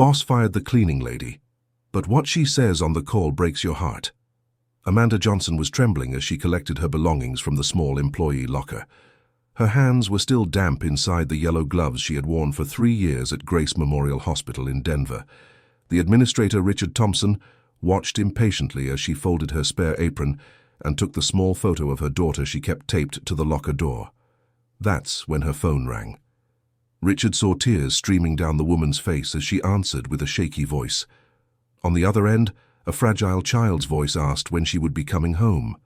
Boss fired the cleaning lady, but what she says on the call breaks your heart. Amanda Johnson was trembling as she collected her belongings from the small employee locker. Her hands were still damp inside the yellow gloves she had worn for 3 years at Grace Memorial Hospital in Denver. The administrator, Richard Thompson, watched impatiently as she folded her spare apron and took the small photo of her daughter she kept taped to the locker door. That's when her phone rang. Richard saw tears streaming down the woman's face as she answered with a shaky voice. On the other end, a fragile child's voice asked when she would be coming home.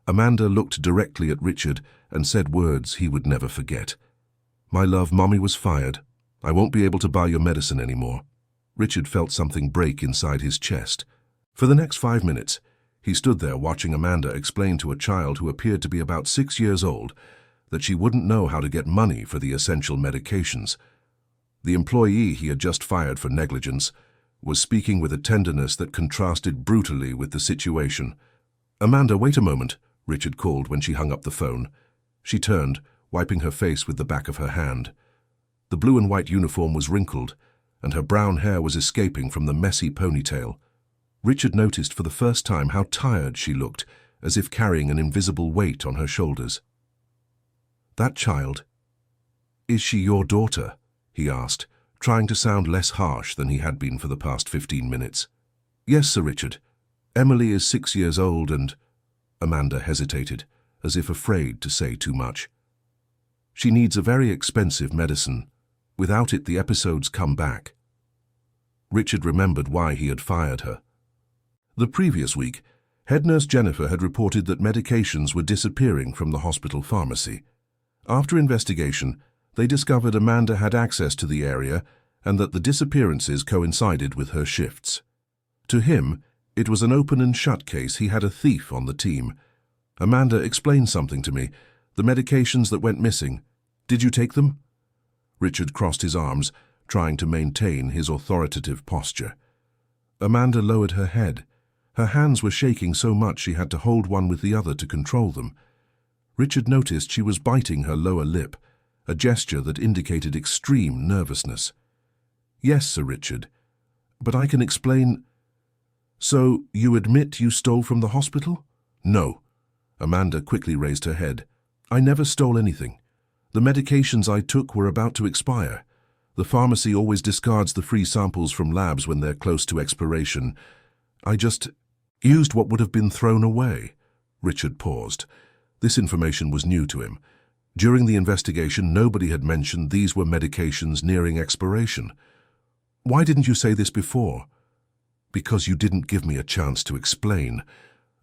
Amanda looked directly at Richard and said words he would never forget. "My love, Mommy was fired. I won't be able to buy your medicine anymore." Richard felt something break inside his chest. For the next 5 minutes, he stood there watching Amanda explain to a child who appeared to be about 6 years old that she wouldn't know how to get money for the essential medications. The employee he had just fired for negligence was speaking with a tenderness that contrasted brutally with the situation. "Amanda, wait a moment," Richard called when she hung up the phone. She turned, wiping her face with the back of her hand. The blue and white uniform was wrinkled, and her brown hair was escaping from the messy ponytail. Richard noticed for the first time how tired she looked, as if carrying an invisible weight on her shoulders. "That child, is she your daughter?" he asked, trying to sound less harsh than he had been for the past 15 minutes. "Yes, Sir Richard. Emily is 6 years old and—" Amanda hesitated, as if afraid to say too much. "She needs a very expensive medicine. Without it, the episodes come back." Richard remembered why he had fired her. The previous week, head nurse Jennifer had reported that medications were disappearing from the hospital pharmacy. After investigation, they discovered Amanda had access to the area and that the disappearances coincided with her shifts. To him, it was an open and shut case. He had a thief on the team. "Amanda, explain something to me. The medications that went missing. Did you take them?" Richard crossed his arms, trying to maintain his authoritative posture. Amanda lowered her head. Her hands were shaking so much she had to hold one with the other to control them. Richard noticed she was biting her lower lip, a gesture that indicated extreme nervousness. "Yes, Sir Richard, but I can explain—" "So, you admit you stole from the hospital?" "No." Amanda quickly raised her head. "I never stole anything. The medications I took were about to expire. The pharmacy always discards the free samples from labs when they're close to expiration. I just used what would have been thrown away." Richard paused. This information was new to him. During the investigation, nobody had mentioned these were medications nearing expiration. "Why didn't you say this before?" "Because you didn't give me a chance to explain,"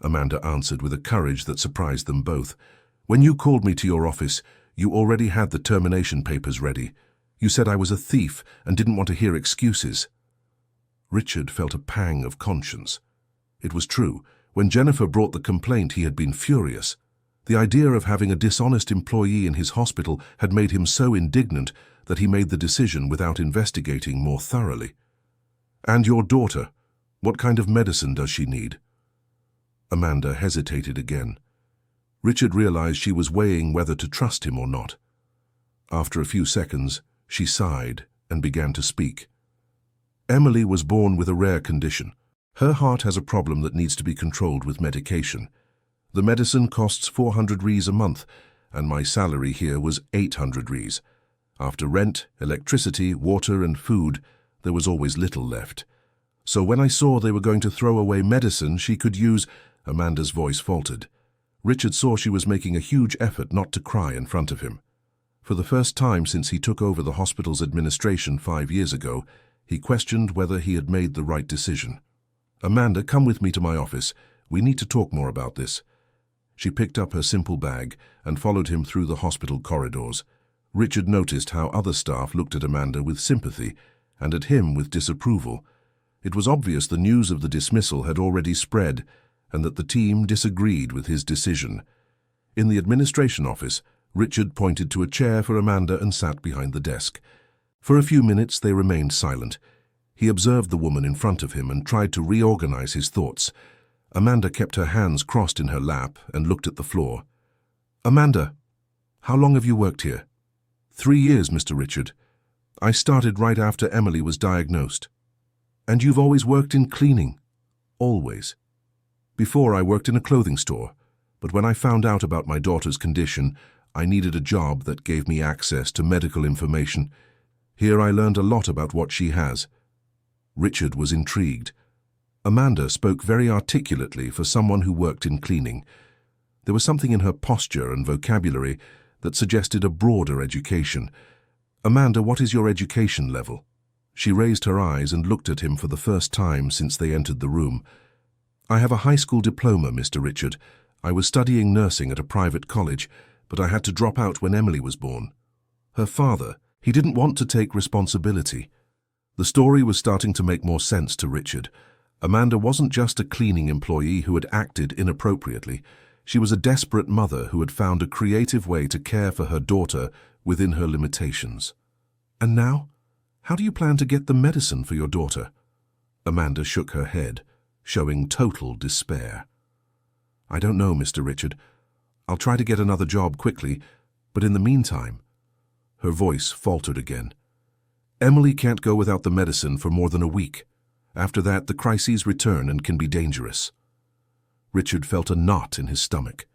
Amanda answered with a courage that surprised them both. "When you called me to your office, you already had the termination papers ready. You said I was a thief and didn't want to hear excuses." Richard felt a pang of conscience. It was true. When Jennifer brought the complaint, he had been furious. The idea of having a dishonest employee in his hospital had made him so indignant that he made the decision without investigating more thoroughly. "And your daughter, what kind of medicine does she need?" Amanda hesitated again. Richard realized she was weighing whether to trust him or not. After a few seconds, she sighed and began to speak. "Emily was born with a rare condition. Her heart has a problem that needs to be controlled with medication. The medicine costs 400 Rs a month, and my salary here was 800 Rs. After rent, electricity, water, and food, there was always little left. So when I saw they were going to throw away medicine she could use—" Amanda's voice faltered. Richard saw she was making a huge effort not to cry in front of him. For the first time since he took over the hospital's administration 5 years ago, he questioned whether he had made the right decision. "Amanda, come with me to my office. We need to talk more about this." She picked up her simple bag and followed him through the hospital corridors. Richard noticed how other staff looked at Amanda with sympathy and at him with disapproval. It was obvious the news of the dismissal had already spread and that the team disagreed with his decision. In the administration office, Richard pointed to a chair for Amanda and sat behind the desk. For a few minutes they remained silent. He observed the woman in front of him and tried to reorganize his thoughts. Amanda kept her hands crossed in her lap and looked at the floor. "Amanda, how long have you worked here?" 3 years, Mr. Richard. I started right after Emily was diagnosed." And you've always worked in cleaning? Always. Before I worked in a clothing store, but when I found out about my daughter's condition, I needed a job that gave me access to medical information. Here I learned a lot about what she has. Richard was intrigued. Amanda spoke very articulately for someone who worked in cleaning. There was something in her posture and vocabulary that suggested a broader education. Amanda, what is your education level? She raised her eyes and looked at him for the first time since they entered the room. I have a high school diploma, Mr. Richard. I was studying nursing at a private college, but I had to drop out when Emily was born. Her father, he didn't want to take responsibility. The story was starting to make more sense to Richard. Amanda wasn't just a cleaning employee who had acted inappropriately. She was a desperate mother who had found a creative way to care for her daughter within her limitations. And now? How do you plan to get the medicine for your daughter? Amanda shook her head, showing total despair. I don't know, Mr. Richard. I'll try to get another job quickly, but in the meantime... Her voice faltered again. Emily can't go without the medicine for more than a week. After that, the crises return and can be dangerous. Richard felt a knot in his stomach.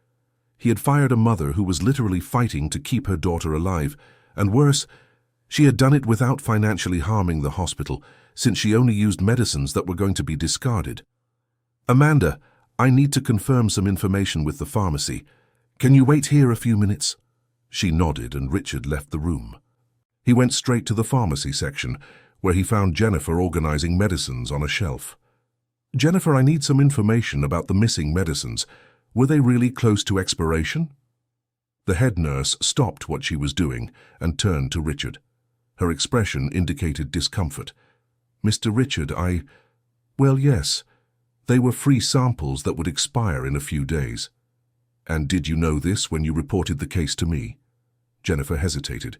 He had fired a mother who was literally fighting to keep her daughter alive, and worse, she had done it without financially harming the hospital, since she only used medicines that were going to be discarded. Amanda, I need to confirm some information with the pharmacy. Can you wait here a few minutes? She nodded and Richard left the room. He went straight to the pharmacy section, where he found Jennifer organizing medicines on a shelf. Jennifer, I need some information about the missing medicines. Were they really close to expiration? The head nurse stopped what she was doing and turned to Richard. Her expression indicated discomfort. Mr. Richard, Well, yes. They were free samples that would expire in a few days. And did you know this when you reported the case to me? Jennifer hesitated.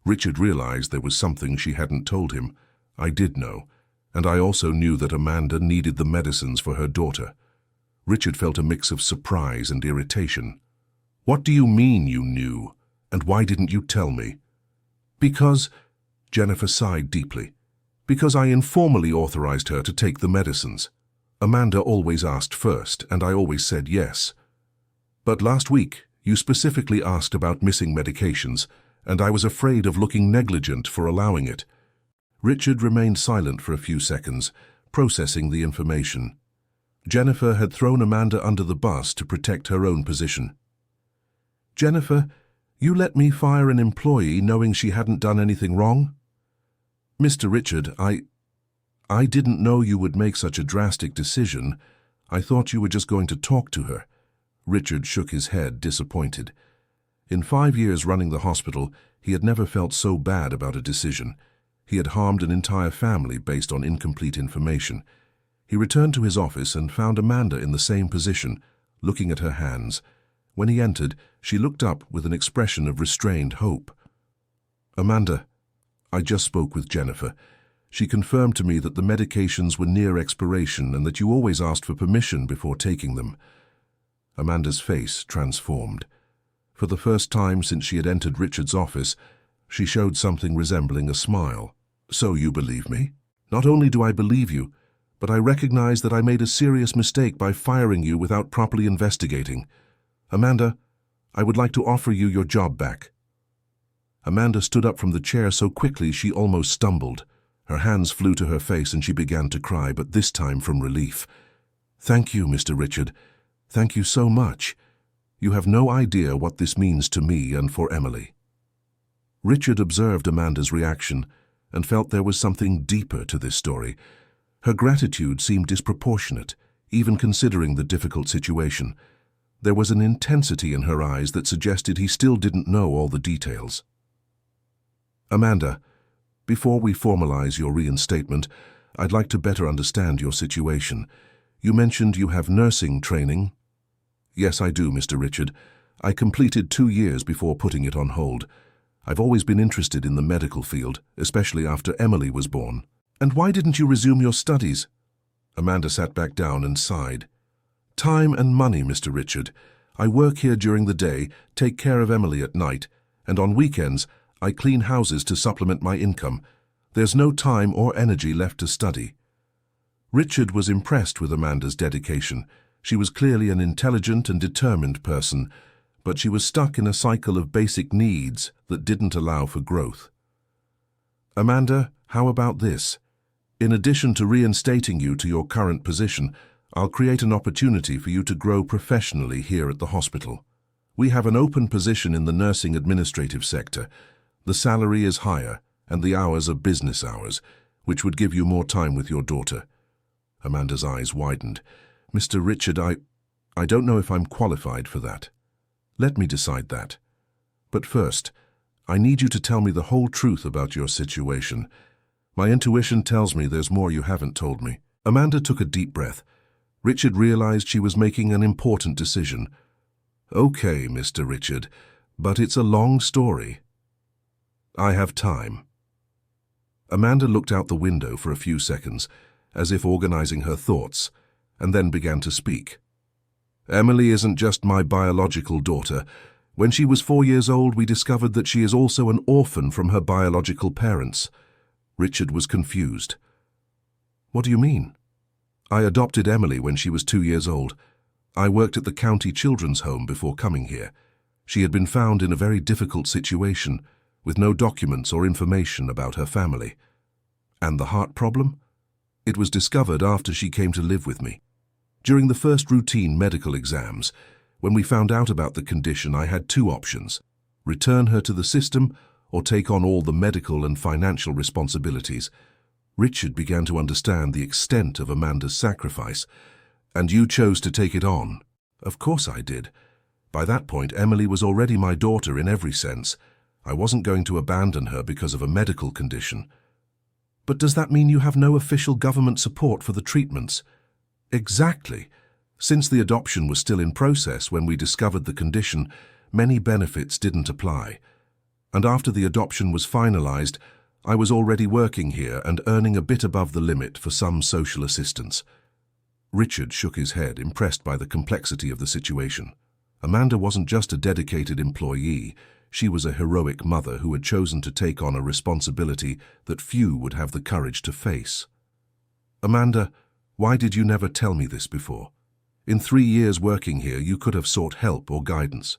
Richard realized there was something she hadn't told him. I did know, and I also knew that Amanda needed the medicines for her daughter. Richard felt a mix of surprise and irritation. What do you mean you knew, and why didn't you tell me? Because, Jennifer sighed deeply, because I informally authorized her to take the medicines. Amanda always asked first, and I always said yes. But last week, you specifically asked about missing medications, and I was afraid of looking negligent for allowing it. Richard remained silent for a few seconds, processing the information. Jennifer had thrown Amanda under the bus to protect her own position. Jennifer, you let me fire an employee knowing she hadn't done anything wrong? Mr. Richard, I didn't know you would make such a drastic decision. I thought you were just going to talk to her. Richard shook his head, disappointed. In 5 years running the hospital, he had never felt so bad about a decision. He had harmed an entire family based on incomplete information. He returned to his office and found Amanda in the same position, looking at her hands. When he entered, she looked up with an expression of restrained hope. Amanda, I just spoke with Jennifer. She confirmed to me that the medications were near expiration and that you always asked for permission before taking them. Amanda's face transformed. For the first time since she had entered Richard's office, she showed something resembling a smile. So you believe me? Not only do I believe you, but I recognize that I made a serious mistake by firing you without properly investigating. Amanda, I would like to offer you your job back. Amanda stood up from the chair so quickly she almost stumbled. Her hands flew to her face and she began to cry, but this time from relief. Thank you, Mr. Richard. Thank you so much. You have no idea what this means to me and for Emily. Richard observed Amanda's reaction and felt there was something deeper to this story. Her gratitude seemed disproportionate, even considering the difficult situation. There was an intensity in her eyes that suggested he still didn't know all the details. Amanda, before we formalize your reinstatement, I'd like to better understand your situation. You mentioned you have nursing training. Yes, I do, Mr. Richard. I completed 2 years before putting it on hold. I've always been interested in the medical field, especially after Emily was born. And why didn't you resume your studies? Amanda sat back down and sighed. Time and money, Mr. Richard. I work here during the day, take care of Emily at night, and on weekends, I clean houses to supplement my income. There's no time or energy left to study. Richard was impressed with Amanda's dedication. She was clearly an intelligent and determined person, but she was stuck in a cycle of basic needs that didn't allow for growth. "Amanda, how about this? In addition to reinstating you to your current position, I'll create an opportunity for you to grow professionally here at the hospital. We have an open position in the nursing administrative sector. The salary is higher, and the hours are business hours, which would give you more time with your daughter." Amanda's eyes widened. "Mr. Richard, I don't know if I'm qualified for that. Let me decide that. But first, I need you to tell me the whole truth about your situation. My intuition tells me there's more you haven't told me." Amanda took a deep breath. Richard realized she was making an important decision. "Okay, Mr. Richard, but it's a long story. I have time." Amanda looked out the window for a few seconds, as if organizing her thoughts, and then began to speak. "Emily isn't just my biological daughter. When she was 4 years old, we discovered that she is also an orphan from her biological parents." Richard was confused. "What do you mean?" "I adopted Emily when she was 2 years old. I worked at the county children's home before coming here. She had been found in a very difficult situation, with no documents or information about her family." "And the heart problem?" "It was discovered after she came to live with me. During the first routine medical exams, when we found out about the condition, I had 2 options: return her to the system or take on all the medical and financial responsibilities." Richard began to understand the extent of Amanda's sacrifice. "And you chose to take it on?" "Of course I did. By that point, Emily was already my daughter in every sense. I wasn't going to abandon her because of a medical condition." "But does that mean you have no official government support for the treatments?" "Exactly. Since the adoption was still in process when we discovered the condition, many benefits didn't apply. And after the adoption was finalized, I was already working here and earning a bit above the limit for some social assistance." Richard shook his head, impressed by the complexity of the situation. Amanda wasn't just a dedicated employee. She was a heroic mother who had chosen to take on a responsibility that few would have the courage to face. "Amanda, why did you never tell me this before? In 3 years working here, you could have sought help or guidance."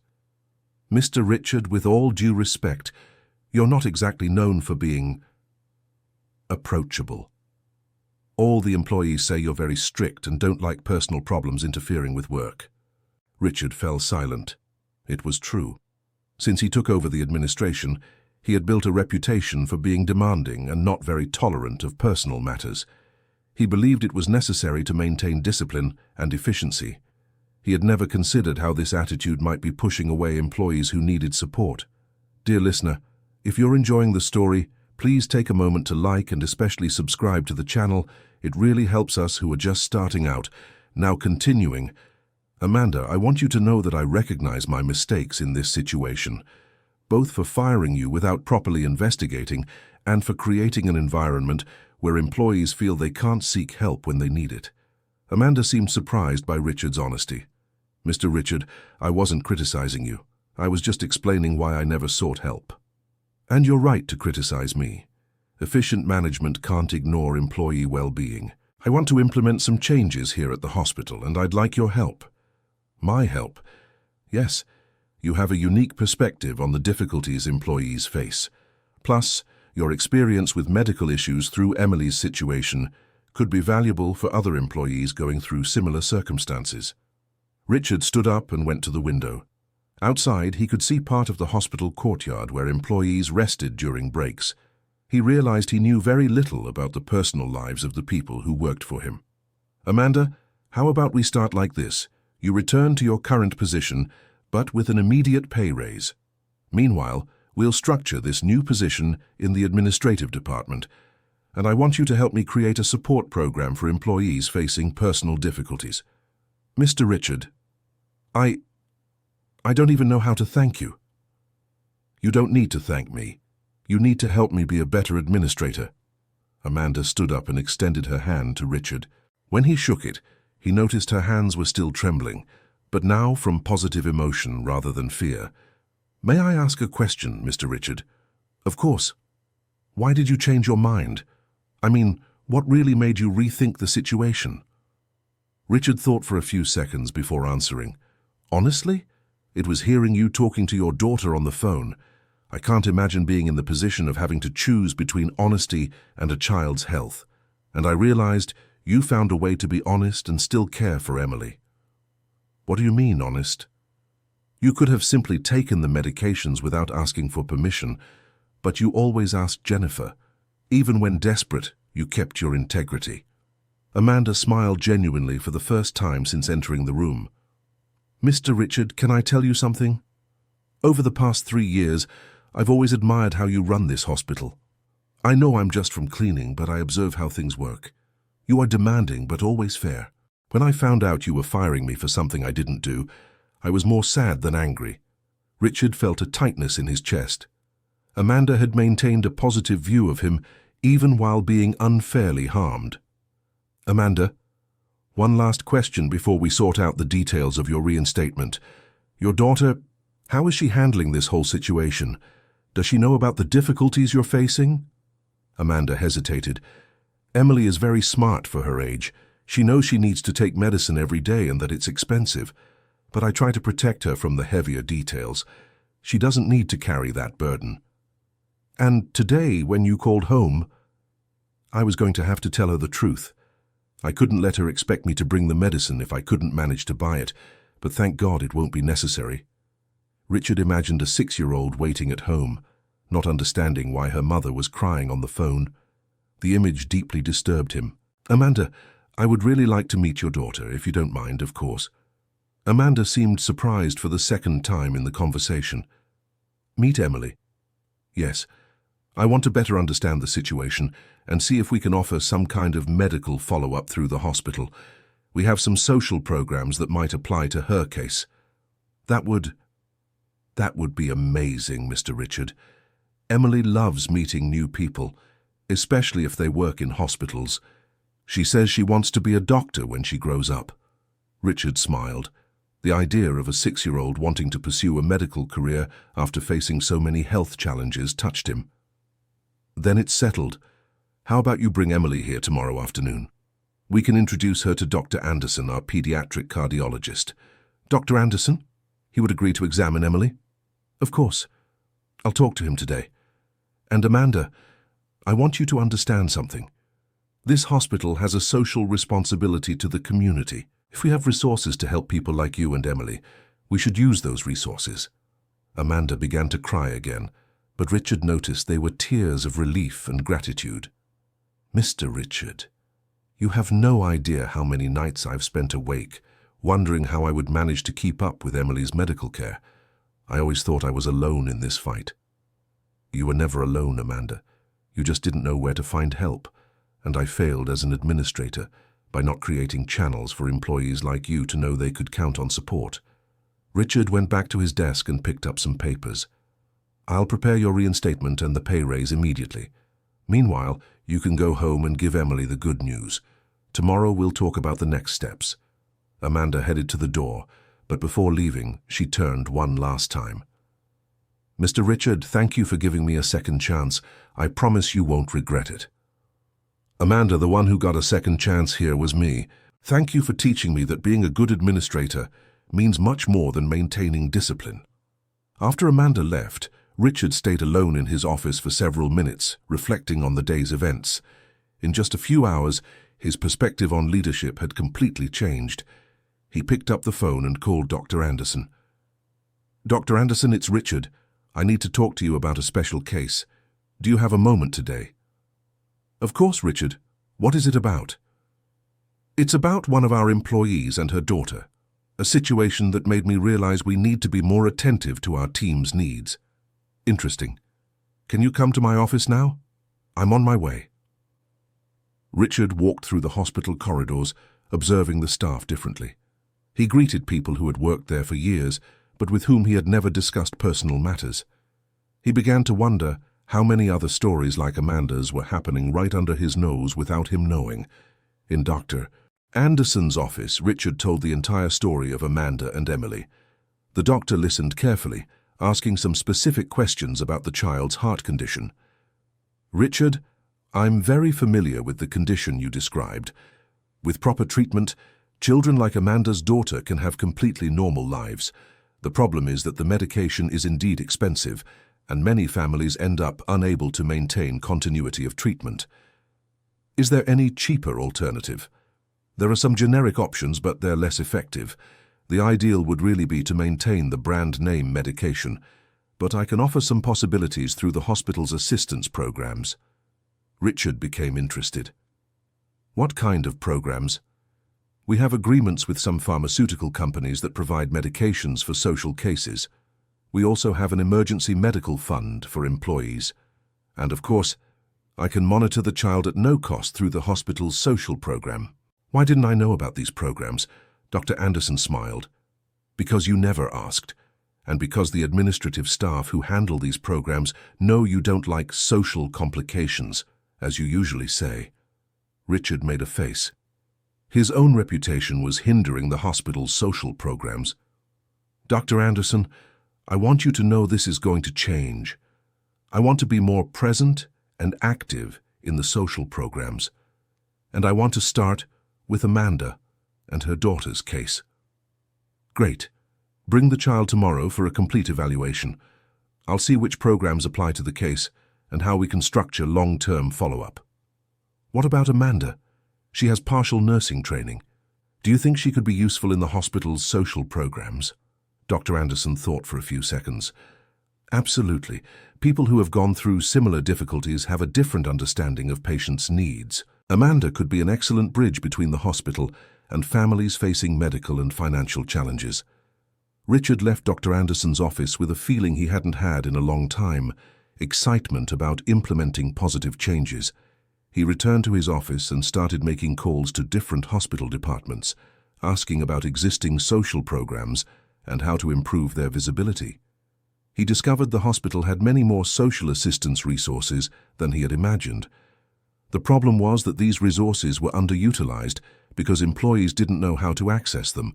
"Mr. Richard, with all due respect, you're not exactly known for being approachable. All the employees say you're very strict and don't like personal problems interfering with work." Richard fell silent. It was true. Since he took over the administration, he had built a reputation for being demanding and not very tolerant of personal matters. He believed it was necessary to maintain discipline and efficiency. He had never considered how this attitude might be pushing away employees who needed support. Dear listener, if you're enjoying the story, please take a moment to like and especially subscribe to the channel. It really helps us who are just starting out. Now continuing. Amanda, I want you to know that I recognize my mistakes in this situation, both for firing you without properly investigating and for creating an environment where employees feel they can't seek help when they need it. Amanda seemed surprised by Richard's honesty. "Mr. Richard, I wasn't criticizing you. I was just explaining why I never sought help. And you're right to criticize me. Efficient management can't ignore employee well-being. I want to implement some changes here at the hospital, and I'd like your help." "My help?" "Yes, you have a unique perspective on the difficulties employees face. Plus, your experience with medical issues through Emily's situation could be valuable for other employees going through similar circumstances." Richard stood up and went to the window. Outside, he could see part of the hospital courtyard where employees rested during breaks. He realized he knew very little about the personal lives of the people who worked for him. "Amanda, how about we start like this? You return to your current position, but with an immediate pay raise. Meanwhile, we'll structure this new position in the administrative department, and I want you to help me create a support program for employees facing personal difficulties." "Mr. Richard, I don't even know how to thank you." "You don't need to thank me. You need to help me be a better administrator." Amanda stood up and extended her hand to Richard. When he shook it, he noticed her hands were still trembling, but now from positive emotion rather than fear. "May I ask a question, Mr. Richard?" "Of course. Why did you change your mind? I mean, What really made you rethink the situation? Richard thought for a few seconds before answering. Honestly, it was hearing you talking to your daughter on the phone. I can't imagine being in the position of having to choose between honesty and a child's health. And I realized you found a way to be honest and still care for Emily. What do you mean, honest? You could have simply taken the medications without asking for permission, but you always asked Jennifer. Even when desperate, you kept your integrity. Amanda smiled genuinely for the first time since entering the room. Mr. Richard, can I tell you something? Over the past 3 years, I've always admired how you run this hospital. I know I'm just from cleaning, but I observe how things work. You are demanding, but always fair. When I found out you were firing me for something I didn't do, I was more sad than angry. Richard felt a tightness in his chest. Amanda had maintained a positive view of him, even while being unfairly harmed. Amanda, one last question before we sort out the details of your reinstatement. Your daughter, how is she handling this whole situation? Does she know about the difficulties you're facing? Amanda hesitated. Emily is very smart for her age. She knows she needs to take medicine every day and that it's expensive. But I try to protect her from the heavier details. She doesn't need to carry that burden. And today, when you called home, I was going to have to tell her the truth. I couldn't let her expect me to bring the medicine if I couldn't manage to buy it, but thank God it won't be necessary. Richard imagined a 6-year-old waiting at home, not understanding why her mother was crying on the phone. The image deeply disturbed him. Amanda, I would really like to meet your daughter, if you don't mind, of course. Amanda seemed surprised for the second time in the conversation. Meet Emily? Yes. I want to better understand the situation and see if we can offer some kind of medical follow-up through the hospital. We have some social programs that might apply to her case. That would be amazing, Mr. Richard. Emily loves meeting new people, especially if they work in hospitals. She says she wants to be a doctor when she grows up. Richard smiled. The idea of a 6-year-old wanting to pursue a medical career after facing so many health challenges touched him. Then it's settled. How about you bring Emily here tomorrow afternoon? We can introduce her to Dr. Anderson, our pediatric cardiologist. Dr. Anderson? He would agree to examine Emily? Of course. I'll talk to him today. And Amanda, I want you to understand something. This hospital has a social responsibility to the community. If we have resources to help people like you and Emily, we should use those resources. Amanda began to cry again, but Richard noticed they were tears of relief and gratitude. Mr. Richard, you have no idea how many nights I've spent awake, wondering how I would manage to keep up with Emily's medical care. I always thought I was alone in this fight. You were never alone, Amanda. You just didn't know where to find help, and I failed as an administrator by not creating channels for employees like you to know they could count on support. Richard went back to his desk and picked up some papers. I'll prepare your reinstatement and the pay raise immediately. Meanwhile, you can go home and give Emily the good news. Tomorrow we'll talk about the next steps. Amanda headed to the door, but before leaving, she turned one last time. Mr. Richard, thank you for giving me a second chance. I promise you won't regret it. Amanda, the one who got a second chance here was me. Thank you for teaching me that being a good administrator means much more than maintaining discipline. After Amanda left, Richard stayed alone in his office for several minutes, reflecting on the day's events. In just a few hours, his perspective on leadership had completely changed. He picked up the phone and called Dr. Anderson. Dr. Anderson, it's Richard. I need to talk to you about a special case. Do you have a moment today? Of course, Richard. What is it about? It's about one of our employees and her daughter, a situation that made me realize we need to be more attentive to our team's needs. Interesting. Can you come to my office now? I'm on my way. Richard walked through the hospital corridors, observing the staff differently. He greeted people who had worked there for years, but with whom he had never discussed personal matters. He began to wonder how many other stories like Amanda's were happening right under his nose without him knowing. In Dr. Anderson's office, Richard told the entire story of Amanda and Emily. The doctor listened carefully, asking some specific questions about the child's heart condition. Richard, I'm very familiar with the condition you described. With proper treatment, children like Amanda's daughter can have completely normal lives. The problem is that the medication is indeed expensive, and many families end up unable to maintain continuity of treatment. Is there any cheaper alternative? There are some generic options, but they're less effective. The ideal would really be to maintain the brand name medication, but I can offer some possibilities through the hospital's assistance programs. Richard became interested. What kind of programs? We have agreements with some pharmaceutical companies that provide medications for social cases. We also have an emergency medical fund for employees. And of course, I can monitor the child at no cost through the hospital's social program. Why didn't I know about these programs? Dr. Anderson smiled. Because you never asked, and because the administrative staff who handle these programs know you don't like social complications, as you usually say. Richard made a face. His own reputation was hindering the hospital's social programs. Dr. Anderson, I want you to know this is going to change. I want to be more present and active in the social programs. And I want to start with Amanda and her daughter's case. Great. Bring the child tomorrow for a complete evaluation. I'll see which programs apply to the case and how we can structure long-term follow-up. What about Amanda? She has partial nursing training. Do you think she could be useful in the hospital's social programs? Dr. Anderson thought for a few seconds. Absolutely. People who have gone through similar difficulties have a different understanding of patients' needs. Amanda could be an excellent bridge between the hospital and families facing medical and financial challenges. Richard left Dr. Anderson's office with a feeling he hadn't had in a long time, excitement about implementing positive changes. He returned to his office and started making calls to different hospital departments, asking about existing social programs and how to improve their visibility. He discovered the hospital had many more social assistance resources than he had imagined. The problem was that these resources were underutilized because employees didn't know how to access them,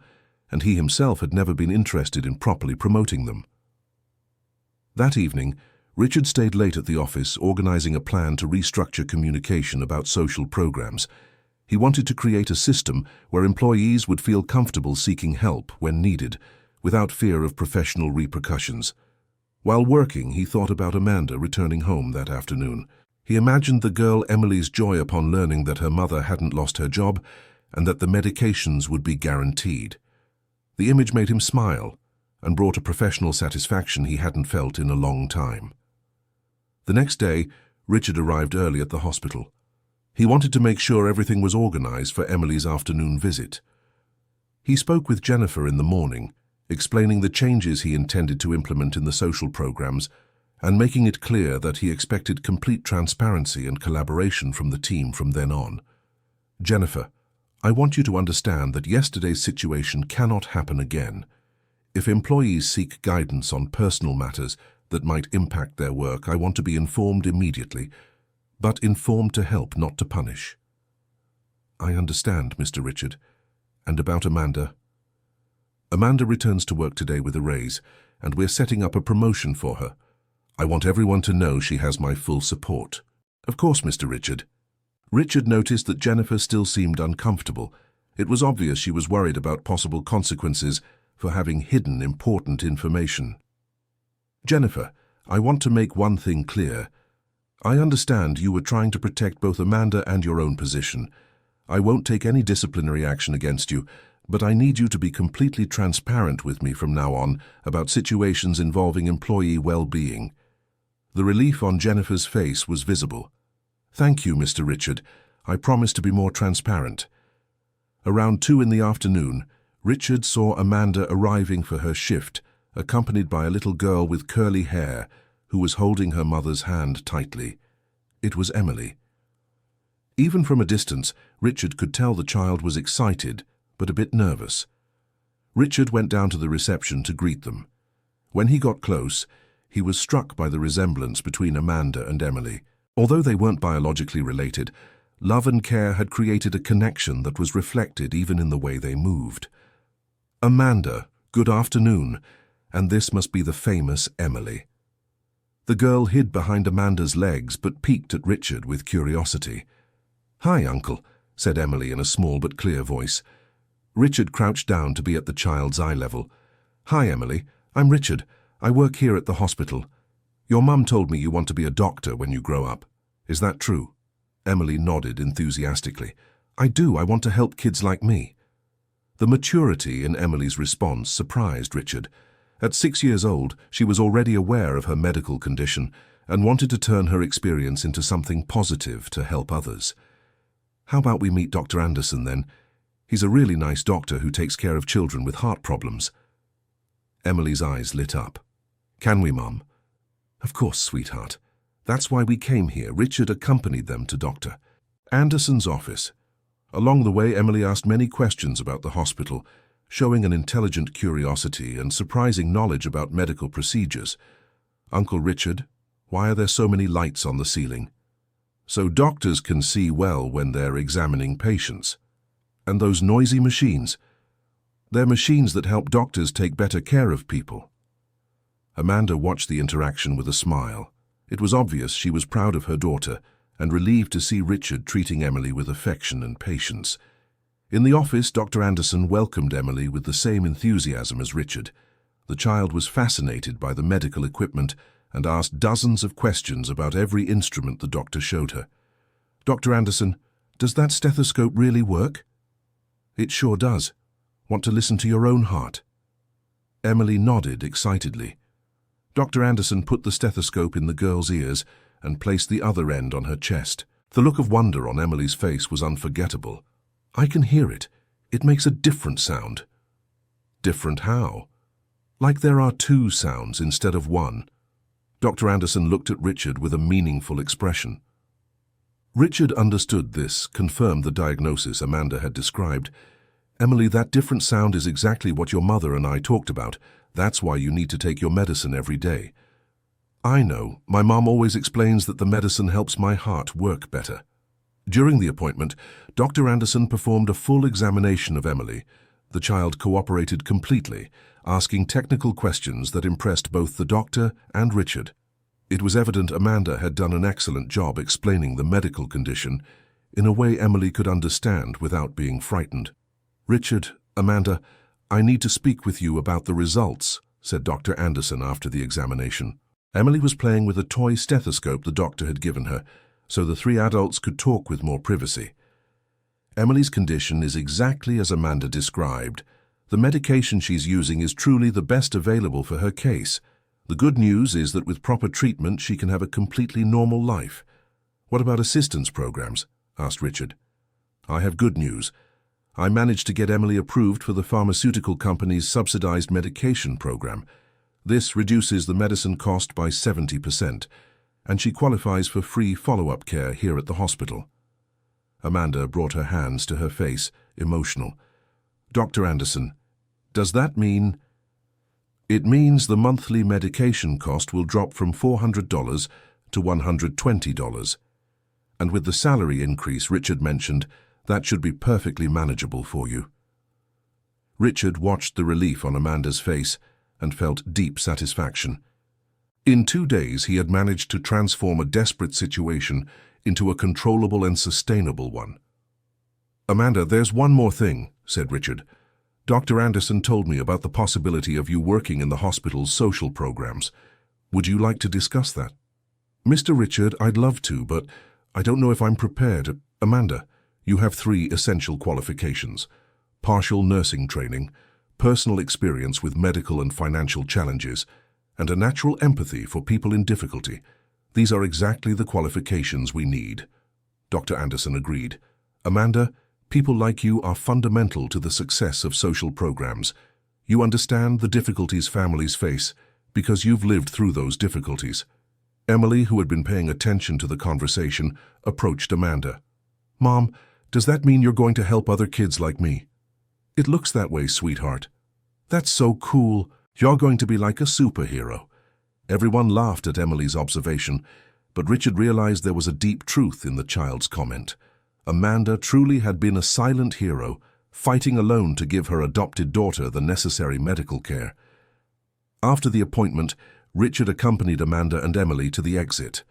and he himself had never been interested in properly promoting them. That evening, Richard stayed late at the office organizing a plan to restructure communication about social programs. He wanted to create a system where employees would feel comfortable seeking help when needed, without fear of professional repercussions. While working, he thought about Amanda returning home that afternoon. He imagined the girl Emily's joy upon learning that her mother hadn't lost her job and that the medications would be guaranteed. The image made him smile and brought a professional satisfaction he hadn't felt in a long time. The next day, Richard arrived early at the hospital. He wanted to make sure everything was organized for Emily's afternoon visit. He spoke with Jennifer in the morning, explaining the changes he intended to implement in the social programs and making it clear that he expected complete transparency and collaboration from the team from then on. Jennifer, I want you to understand that yesterday's situation cannot happen again. If employees seek guidance on personal matters that might impact their work, I want to be informed immediately, but informed to help, not to punish. I understand, Mr. Richard. And about Amanda? Amanda returns to work today with a raise, and we're setting up a promotion for her. I want everyone to know she has my full support. Of course, Mr. Richard. Richard noticed that Jennifer still seemed uncomfortable. It was obvious she was worried about possible consequences for having hidden important information. Jennifer, I want to make one thing clear. I understand you were trying to protect both Amanda and your own position. I won't take any disciplinary action against you, but I need you to be completely transparent with me from now on about situations involving employee well-being. The relief on Jennifer's face was visible. Thank you, Mr. Richard. I promise to be more transparent. Around 2 in the afternoon, Richard saw Amanda arriving for her shift, accompanied by a little girl with curly hair who was holding her mother's hand tightly. It was Emily. Even from a distance, Richard could tell the child was excited, but a bit nervous. Richard went down to the reception to greet them. When he got close, he was struck by the resemblance between Amanda and Emily. Although they weren't biologically related, love and care had created a connection that was reflected even in the way they moved. Amanda, good afternoon, and this must be the famous Emily. The girl hid behind Amanda's legs but peeked at Richard with curiosity. "Hi, Uncle," said Emily in a small but clear voice. Richard crouched down to be at the child's eye level. "Hi, Emily. I'm Richard. I work here at the hospital. Your mum told me you want to be a doctor when you grow up. Is that true?" Emily nodded enthusiastically. "I do. I want to help kids like me." The maturity in Emily's response surprised Richard. At 6 years old, she was already aware of her medical condition and wanted to turn her experience into something positive to help others. "How about we meet Dr. Anderson then? He's a really nice doctor who takes care of children with heart problems." Emily's eyes lit up. "Can we, Mum?" "Of course, sweetheart. That's why we came here." Richard accompanied them to Dr. Anderson's office. Along the way, Emily asked many questions about the hospital, showing an intelligent curiosity and surprising knowledge about medical procedures. "Uncle Richard, why are there so many lights on the ceiling?" "So doctors can see well when they're examining patients." "And those noisy machines?" "They're machines that help doctors take better care of people." Amanda watched the interaction with a smile. It was obvious she was proud of her daughter and relieved to see Richard treating Emily with affection and patience. In the office, Dr. Anderson welcomed Emily with the same enthusiasm as Richard. The child was fascinated by the medical equipment and asked dozens of questions about every instrument the doctor showed her. "Dr. Anderson, does that stethoscope really work?" "It sure does. Want to listen to your own heart?" Emily nodded excitedly. Dr. Anderson put the stethoscope in the girl's ears and placed the other end on her chest. The look of wonder on Emily's face was unforgettable. "I can hear it. It makes a different sound." "Different how?" "Like there are two sounds instead of one." Dr. Anderson looked at Richard with a meaningful expression. Richard understood this, confirmed the diagnosis Amanda had described. "Emily, that different sound is exactly what your mother and I talked about. That's why you need to take your medicine every day." "I know. My mom always explains that the medicine helps my heart work better." During the appointment, Dr. Anderson performed a full examination of Emily. The child cooperated completely, asking technical questions that impressed both the doctor and Richard. It was evident Amanda had done an excellent job explaining the medical condition in a way Emily could understand without being frightened. "Richard, Amanda, I need to speak with you about the results," said Dr. Anderson after the examination. Emily was playing with a toy stethoscope the doctor had given her, so the three adults could talk with more privacy. "Emily's condition is exactly as Amanda described. The medication she's using is truly the best available for her case. The good news is that with proper treatment she can have a completely normal life." "What about assistance programs?" asked Richard. "I have good news. I managed to get Emily approved for the pharmaceutical company's subsidized medication program. This reduces the medicine cost by 70%. And she qualifies for free follow-up care here at the hospital." Amanda brought her hands to her face, emotional. "Dr. Anderson, does that mean—" "It means the monthly medication cost will drop from $400 to $120. And with the salary increase Richard mentioned, that should be perfectly manageable for you." Richard watched the relief on Amanda's face and felt deep satisfaction. In 2 days, he had managed to transform a desperate situation into a controllable and sustainable one. "Amanda, there's one more thing," said Richard. "Dr. Anderson told me about the possibility of you working in the hospital's social programs. Would you like to discuss that?" "Mr. Richard, I'd love to, but I don't know if I'm prepared." "Amanda, you have 3 essential qualifications: partial nursing training, personal experience with medical and financial challenges, and a natural empathy for people in difficulty. These are exactly the qualifications we need." Dr. Anderson agreed. "Amanda, people like you are fundamental to the success of social programs. You understand the difficulties families face because you've lived through those difficulties." Emily, who had been paying attention to the conversation, approached Amanda. "Mom, does that mean you're going to help other kids like me?" "It looks that way, sweetheart." "That's so cool. You're going to be like a superhero." Everyone laughed at Emily's observation, but Richard realized there was a deep truth in the child's comment. Amanda truly had been a silent hero, fighting alone to give her adopted daughter the necessary medical care. After the appointment, Richard accompanied Amanda and Emily to the exit.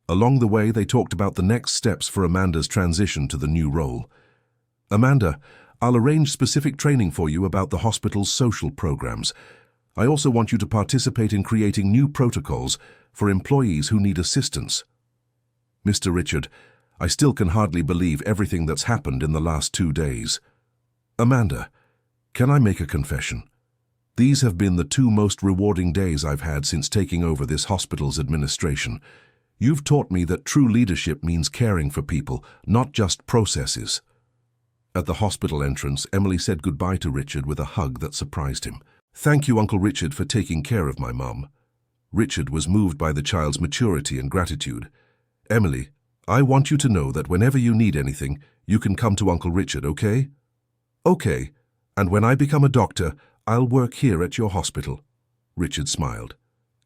Along the way, they talked about the next steps for Amanda's transition to the new role. "Amanda, I'll arrange specific training for you about the hospital's social programs. I also want you to participate in creating new protocols for employees who need assistance." "Mr. Richard, I still can hardly believe everything that's happened in the last 2 days. Amanda, can I make a confession? These have been the 2 most rewarding days I've had since taking over this hospital's administration. You've taught me that true leadership means caring for people, not just processes." At the hospital entrance, Emily said goodbye to Richard with a hug that surprised him. "Thank you, Uncle Richard, for taking care of my mum." Richard was moved by the child's maturity and gratitude. "Emily, I want you to know that whenever you need anything, you can come to Uncle Richard, okay?" "Okay, and when I become a doctor, I'll work here at your hospital." Richard smiled.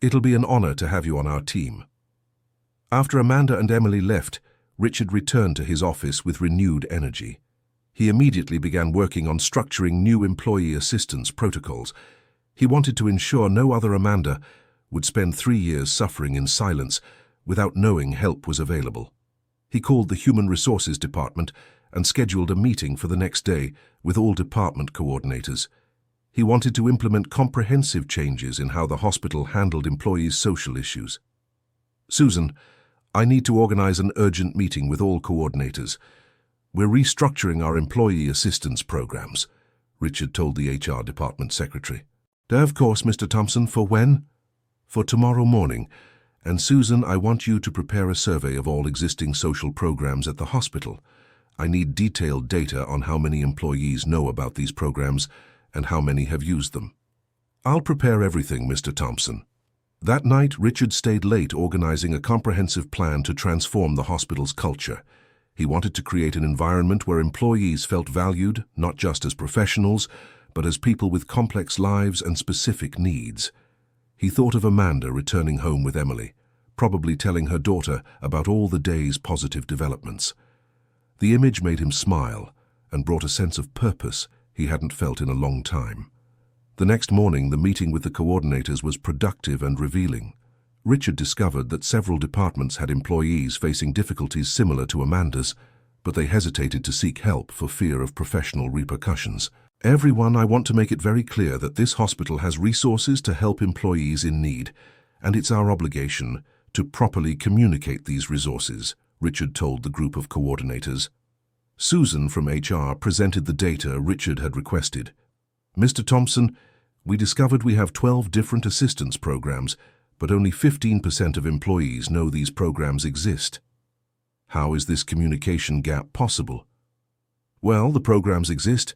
"It'll be an honor to have you on our team." After Amanda and Emily left, Richard returned to his office with renewed energy. He immediately began working on structuring new employee assistance protocols. He wanted to ensure no other Amanda would spend 3 years suffering in silence without knowing help was available. He called the Human Resources Department and scheduled a meeting for the next day with all department coordinators. He wanted to implement comprehensive changes in how the hospital handled employees' social issues. "Susan, I need to organize an urgent meeting with all coordinators. We're restructuring our employee assistance programs," Richard told the HR department secretary. "Of course, Mr. Thompson, for when?" "For tomorrow morning. And Susan, I want you to prepare a survey of all existing social programs at the hospital. I need detailed data on how many employees know about these programs and how many have used them." "I'll prepare everything, Mr. Thompson." That night, Richard stayed late organizing a comprehensive plan to transform the hospital's culture. He wanted to create an environment where employees felt valued, not just as professionals, but as people with complex lives and specific needs. He thought of Amanda returning home with Emily, probably telling her daughter about all the day's positive developments. The image made him smile and brought a sense of purpose he hadn't felt in a long time. The next morning, the meeting with the coordinators was productive and revealing. Richard discovered that several departments had employees facing difficulties similar to Amanda's, but they hesitated to seek help for fear of professional repercussions. "Everyone, I want to make it very clear that this hospital has resources to help employees in need, and it's our obligation to properly communicate these resources," Richard told the group of coordinators. Susan from HR presented the data Richard had requested. "Mr. Thompson, we discovered we have 12 different assistance programs, but only 15% of employees know these programs exist. How is this communication gap possible?" "Well, the programs exist,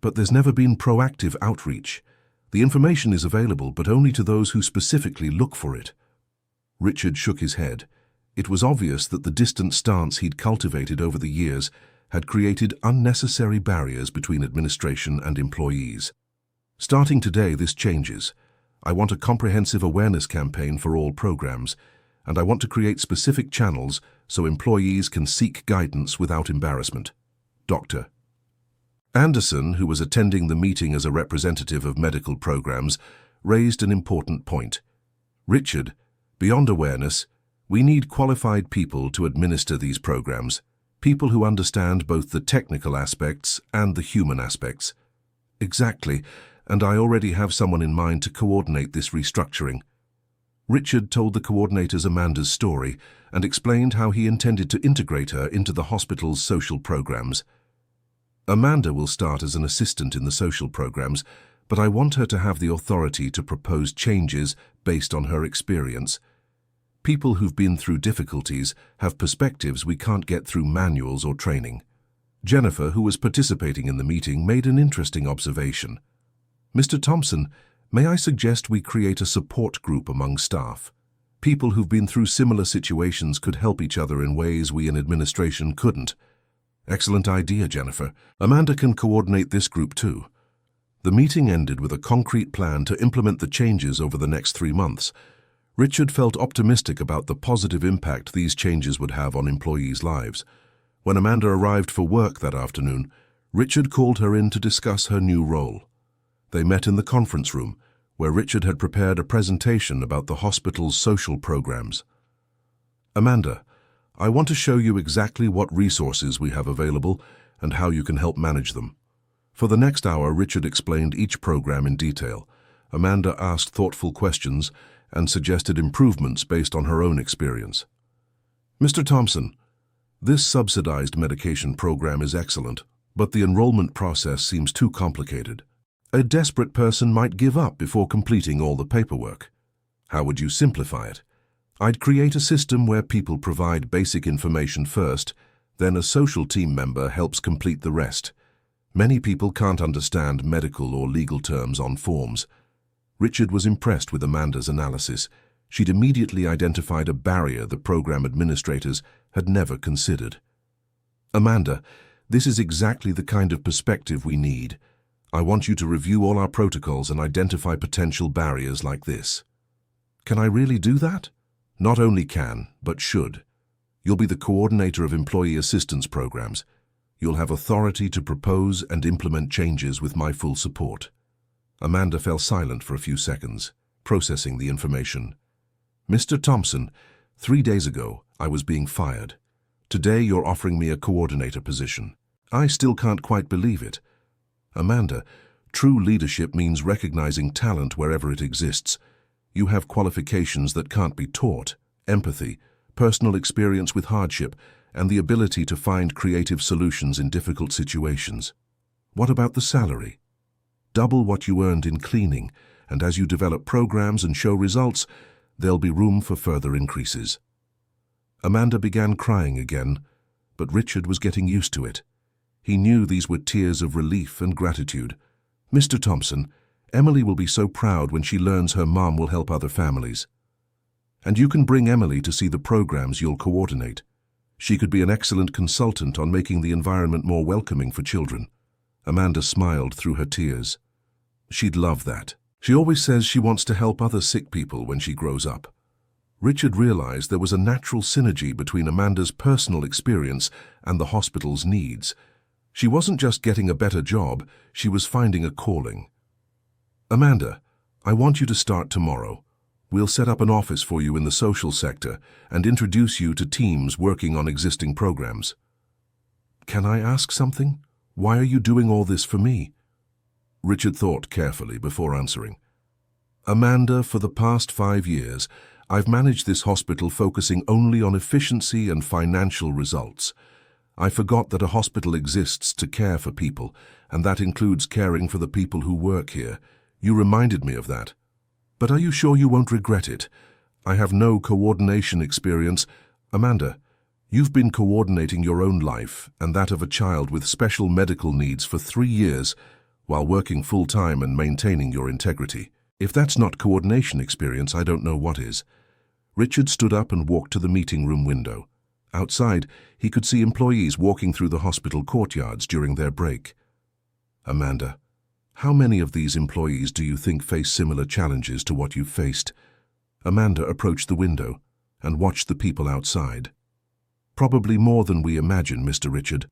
but there's never been proactive outreach. The information is available, but only to those who specifically look for it." Richard shook his head. It was obvious that the distant stance he'd cultivated over the years had created unnecessary barriers between administration and employees. "Starting today, this changes. I want a comprehensive awareness campaign for all programs, and I want to create specific channels so employees can seek guidance without embarrassment. Dr. Anderson, who was attending the meeting as a representative of medical programs, raised an important point. "Richard, beyond awareness, we need qualified people to administer these programs, people who understand both the technical aspects and the human aspects." "Exactly, and I already have someone in mind to coordinate this restructuring." Richard told the coordinators Amanda's story and explained how he intended to integrate her into the hospital's social programs. "Amanda will start as an assistant in the social programs, but I want her to have the authority to propose changes based on her experience. People who've been through difficulties have perspectives we can't get through manuals or training." Jennifer, who was participating in the meeting, made an interesting observation. "Mr. Thompson, may I suggest we create a support group among staff? People who've been through similar situations could help each other in ways we in administration couldn't." "Excellent idea, Jennifer. Amanda can coordinate this group too." The meeting ended with a concrete plan to implement the changes over the next 3 months. Richard felt optimistic about the positive impact these changes would have on employees' lives. When Amanda arrived for work that afternoon, Richard called her in to discuss her new role. They met in the conference room, where Richard had prepared a presentation about the hospital's social programs. "Amanda, I want to show you exactly what resources we have available and how you can help manage them." For the next hour, Richard explained each program in detail. Amanda asked thoughtful questions and suggested improvements based on her own experience. "Mr. Thompson, this subsidized medication program is excellent, but the enrollment process seems too complicated. A desperate person might give up before completing all the paperwork. How would you simplify it?" "I'd create a system where people provide basic information first, then a social team member helps complete the rest. Many people can't understand medical or legal terms on forms." Richard was impressed with Amanda's analysis. She'd immediately identified a barrier the program administrators had never considered. "Amanda, this is exactly the kind of perspective we need. I want you to review all our protocols and identify potential barriers like this." "Can I really do that?" "Not only can, but should. You'll be the coordinator of employee assistance programs. You'll have authority to propose and implement changes with my full support." Amanda fell silent for a few seconds, processing the information. "Mr. Thompson, 3 days ago, I was being fired. Today, you're offering me a coordinator position. I still can't quite believe it." "Amanda, true leadership means recognizing talent wherever it exists. You have qualifications that can't be taught: empathy, personal experience with hardship, and the ability to find creative solutions in difficult situations. What about the salary? Double what you earned in cleaning, and as you develop programs and show results, there'll be room for further increases." Amanda began crying again, but Richard was getting used to it. He knew these were tears of relief and gratitude. "Mr. Thompson, Emily will be so proud when she learns her mom will help other families. And you can bring Emily to see the programs you'll coordinate. She could be an excellent consultant on making the environment more welcoming for children." Amanda smiled through her tears. "She'd love that. She always says she wants to help other sick people when she grows up." Richard realized there was a natural synergy between Amanda's personal experience and the hospital's needs. She wasn't just getting a better job, she was finding a calling. "Amanda, I want you to start tomorrow. We'll set up an office for you in the social sector and introduce you to teams working on existing programs." "Can I ask something? Why are you doing all this for me?" Richard thought carefully before answering. "Amanda, for the past 5 years, I've managed this hospital focusing only on efficiency and financial results. I forgot that a hospital exists to care for people, and that includes caring for the people who work here. You reminded me of that. But are you sure you won't regret it? I have no coordination experience." "Amanda, you've been coordinating your own life and that of a child with special medical needs for 3 years while working full-time and maintaining your integrity. If that's not coordination experience, I don't know what is." Richard stood up and walked to the meeting room window. Outside, he could see employees walking through the hospital courtyards during their break. "Amanda, how many of these employees do you think face similar challenges to what you've faced?" Amanda approached the window and watched the people outside. "Probably more than we imagine, Mr. Richard.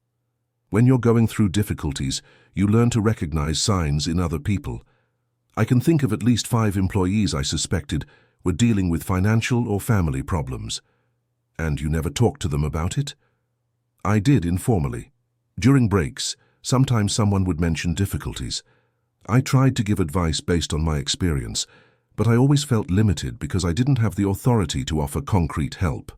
When you're going through difficulties, you learn to recognize signs in other people. I can think of at least 5 employees I suspected were dealing with financial or family problems." "And you never talked to them about it?" "I did informally. During breaks, sometimes someone would mention difficulties. I tried to give advice based on my experience, but I always felt limited because I didn't have the authority to offer concrete help."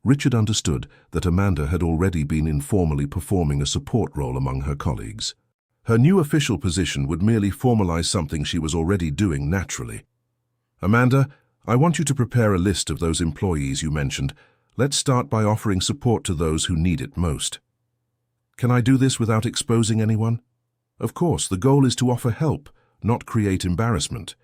Richard understood that Amanda had already been informally performing a support role among her colleagues. Her new official position would merely formalize something she was already doing naturally. "Amanda, I want you to prepare a list of those employees you mentioned. Let's start by offering support to those who need it most." "Can I do this without exposing anyone?" "Of course, the goal is to offer help, not create embarrassment."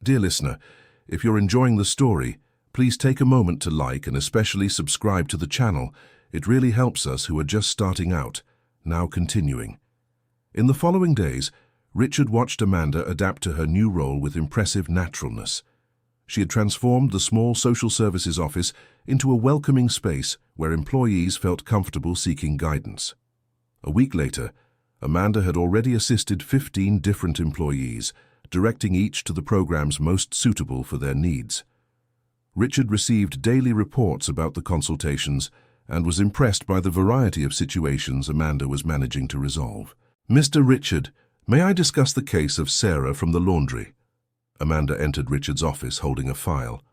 Dear listener, if you're enjoying the story, please take a moment to like and especially subscribe to the channel. It really helps us who are just starting out. Now continuing. In the following days, Richard watched Amanda adapt to her new role with impressive naturalness. She had transformed the small social services office into a welcoming space where employees felt comfortable seeking guidance. A week later, Amanda had already assisted 15 different employees, directing each to the programs most suitable for their needs. Richard received daily reports about the consultations and was impressed by the variety of situations Amanda was managing to resolve. "Mr. Richard, may I discuss the case of Sarah from the laundry?" Amanda entered Richard's office holding a file.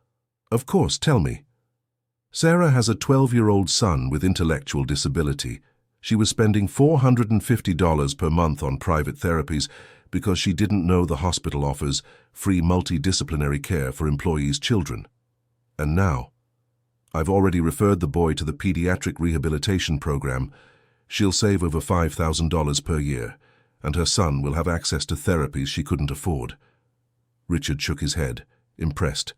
"Of course, tell me." Sarah has a 12-year-old son with intellectual disability. She was spending $450 per month on private therapies because she didn't know the hospital offers free multidisciplinary care for employees' children. And now, I've already referred the boy to the pediatric rehabilitation program. She'll save over $5,000 per year, and her son will have access to therapies she couldn't afford. Richard shook his head, impressed.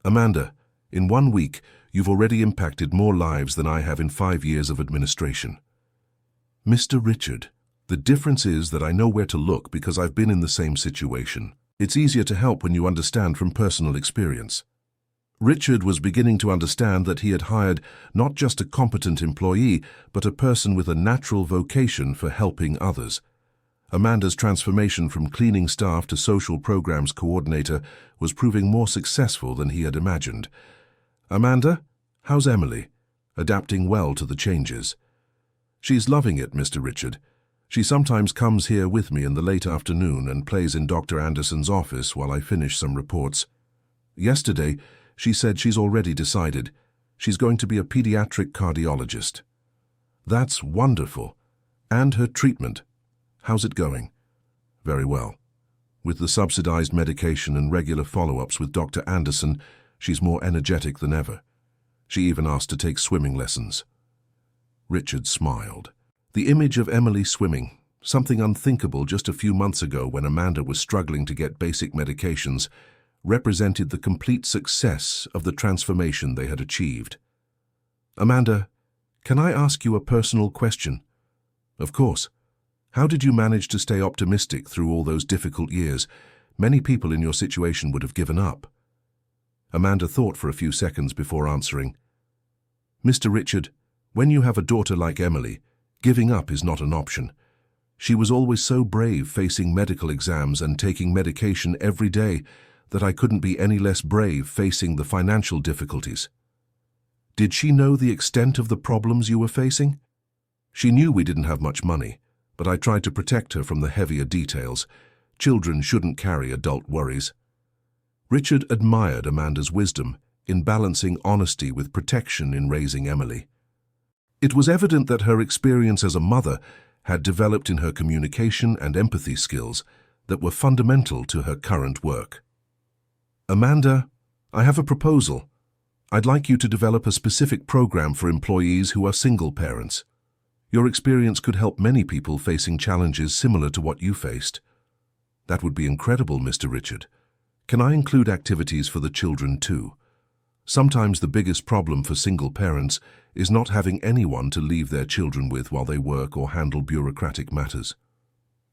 "Amanda, in 1 week, you've already impacted more lives than I have in 5 years of administration." "Mr. Richard, the difference is that I know where to look because I've been in the same situation. It's easier to help when you understand from personal experience." Richard was beginning to understand that he had hired not just a competent employee, but a person with a natural vocation for helping others. Amanda's transformation from cleaning staff to social programs coordinator was proving more successful than he had imagined. "Amanda, how's Emily? Adapting well to the changes?" "She's loving it, Mr. Richard. She sometimes comes here with me in the late afternoon and plays in Dr. Anderson's office while I finish some reports. Yesterday, she said she's already decided. She's going to be a pediatric cardiologist." "That's wonderful. And her treatment? How's it going?" "Very well. With the subsidized medication and regular follow-ups with Dr. Anderson, she's more energetic than ever. She even asked to take swimming lessons." Richard smiled. The image of Emily swimming, something unthinkable just a few months ago when Amanda was struggling to get basic medications, represented the complete success of the transformation they had achieved. "Amanda, can I ask you a personal question?" "Of course. How did you manage to stay optimistic through all those difficult years? Many people in your situation would have given up." Amanda thought for a few seconds before answering. "Mr. Richard, when you have a daughter like Emily, giving up is not an option. She was always so brave facing medical exams and taking medication every day that I couldn't be any less brave facing the financial difficulties." "Did she know the extent of the problems you were facing?" "She knew we didn't have much money, but I tried to protect her from the heavier details. Children shouldn't carry adult worries." Richard admired Amanda's wisdom in balancing honesty with protection in raising Emily. It was evident that her experience as a mother had developed in her communication and empathy skills that were fundamental to her current work. "Amanda, I have a proposal. I'd like you to develop a specific program for employees who are single parents. Your experience could help many people facing challenges similar to what you faced." "That would be incredible, Mr. Richard. Can I include activities for the children too? Sometimes the biggest problem for single parents is not having anyone to leave their children with while they work or handle bureaucratic matters."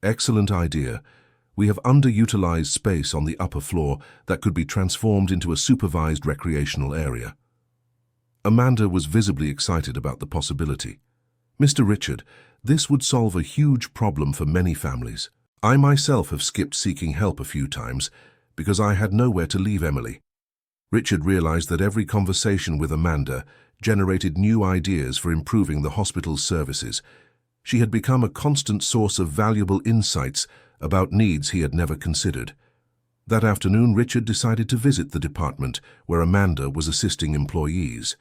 "Excellent idea. We have underutilized space on the upper floor that could be transformed into a supervised recreational area." Amanda was visibly excited about the possibility. "Mr. Richard, this would solve a huge problem for many families. I myself have skipped seeking help a few times because I had nowhere to leave Emily." Richard realized that every conversation with Amanda generated new ideas for improving the hospital's services. She had become a constant source of valuable insights about needs he had never considered. That afternoon, Richard decided to visit the department where Amanda was assisting employees.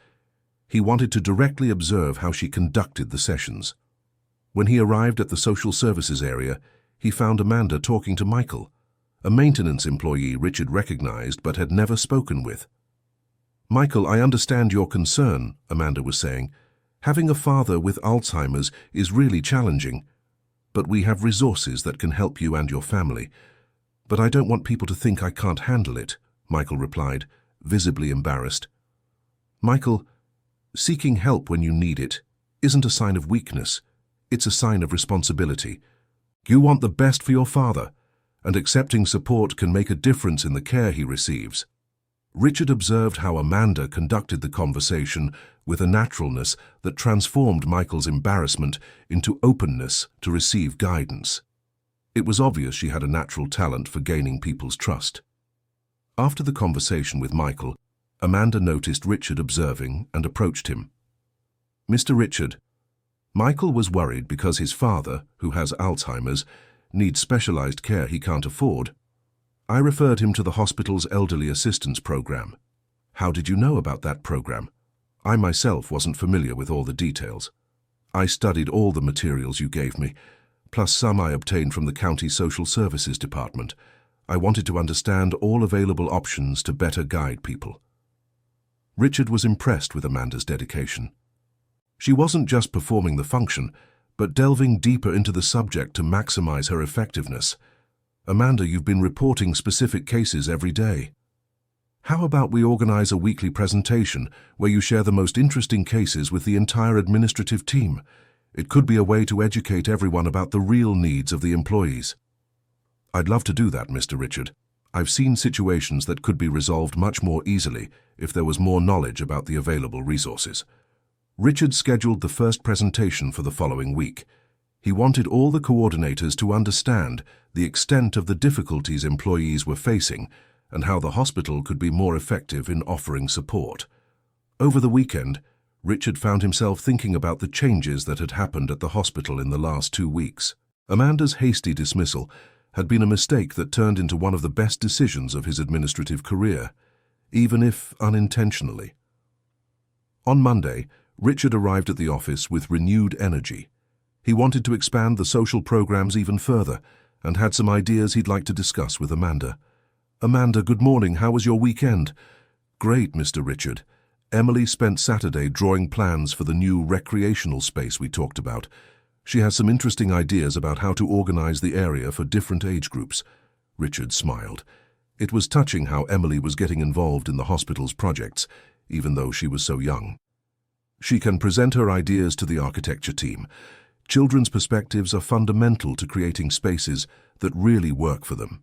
He wanted to directly observe how she conducted the sessions. When he arrived at the social services area, he found Amanda talking to Michael, a maintenance employee Richard recognized but had never spoken with. "Michael, I understand your concern," Amanda was saying. "Having a father with Alzheimer's is really challenging, but we have resources that can help you and your family. But I don't want people to think I can't handle it," Michael replied, visibly embarrassed. "Michael, seeking help when you need it isn't a sign of weakness. It's a sign of responsibility. You want the best for your father, and accepting support can make a difference in the care he receives." Richard observed how Amanda conducted the conversation with a naturalness that transformed Michael's embarrassment into openness to receive guidance. It was obvious she had a natural talent for gaining people's trust. After the conversation with Michael, Amanda noticed Richard observing and approached him. "Mr. Richard." Michael was worried because his father, who has Alzheimer's, needs specialized care he can't afford. "I referred him to the hospital's elderly assistance program." "How did you know about that program?" "I myself wasn't familiar with all the details. I studied all the materials you gave me, plus some I obtained from the county social services department. I wanted to understand all available options to better guide people." Richard was impressed with Amanda's dedication. She wasn't just performing the function, but delving deeper into the subject to maximize her effectiveness. "Amanda, you've been reporting specific cases every day. How about we organize a weekly presentation where you share the most interesting cases with the entire administrative team? It could be a way to educate everyone about the real needs of the employees." "I'd love to do that, Mr. Richard. I've seen situations that could be resolved much more easily if there was more knowledge about the available resources." Richard scheduled the first presentation for the following week. He wanted all the coordinators to understand the extent of the difficulties employees were facing and how the hospital could be more effective in offering support. Over the weekend, Richard found himself thinking about the changes that had happened at the hospital in the last 2 weeks. Amanda's hasty dismissal had been a mistake that turned into one of the best decisions of his administrative career, even if unintentionally. On Monday, Richard arrived at the office with renewed energy. He wanted to expand the social programs even further and had some ideas he'd like to discuss with Amanda. "Amanda, good morning. How was your weekend?" "Great, Mr. Richard. Emily spent Saturday drawing plans for the new recreational space we talked about. She has some interesting ideas about how to organize the area for different age groups." Richard smiled. It was touching how Emily was getting involved in the hospital's projects, even though she was so young. "She can present her ideas to the architecture team. Children's perspectives are fundamental to creating spaces that really work for them."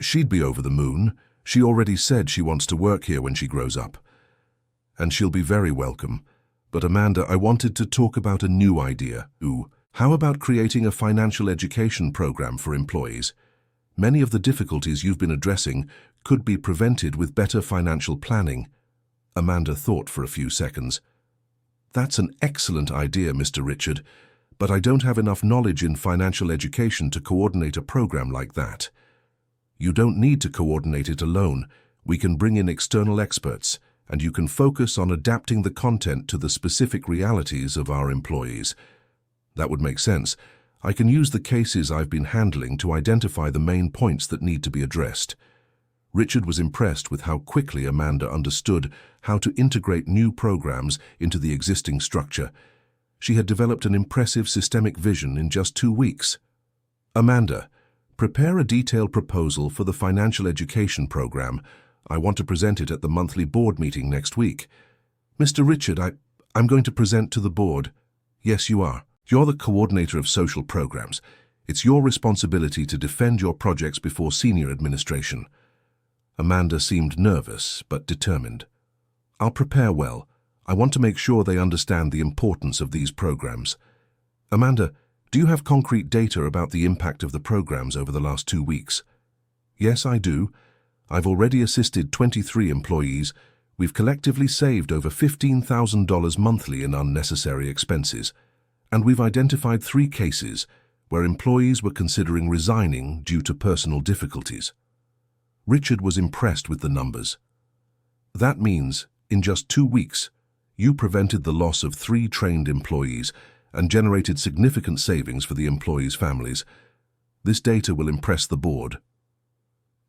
"She'd be over the moon. She already said she wants to work here when she grows up. And she'll be very welcome. But Amanda, I wanted to talk about a new idea. How about creating a financial education program for employees? Many of the difficulties you've been addressing could be prevented with better financial planning." Amanda thought for a few seconds. "That's an excellent idea, Mr. Richard, but I don't have enough knowledge in financial education to coordinate a program like that." "You don't need to coordinate it alone. We can bring in external experts, and you can focus on adapting the content to the specific realities of our employees." "That would make sense. I can use the cases I've been handling to identify the main points that need to be addressed." Richard was impressed with how quickly Amanda understood how to integrate new programs into the existing structure. She had developed an impressive systemic vision in just 2 weeks. "Amanda, prepare a detailed proposal for the financial education program. I want to present it at the monthly board meeting next week." "Mr. Richard, I'm going to present to the board." "Yes, you are. You're the coordinator of social programs. It's your responsibility to defend your projects before senior administration." Amanda seemed nervous but determined. "I'll prepare well. I want to make sure they understand the importance of these programs." "Amanda, do you have concrete data about the impact of the programs over the last 2 weeks?" "Yes, I do. I've already assisted 23 employees. We've collectively saved over $15,000 monthly in unnecessary expenses. And we've identified 3 cases where employees were considering resigning due to personal difficulties." Richard was impressed with the numbers. "That means, in just 2 weeks, you prevented the loss of 3 trained employees and generated significant savings for the employees' families. This data will impress the board."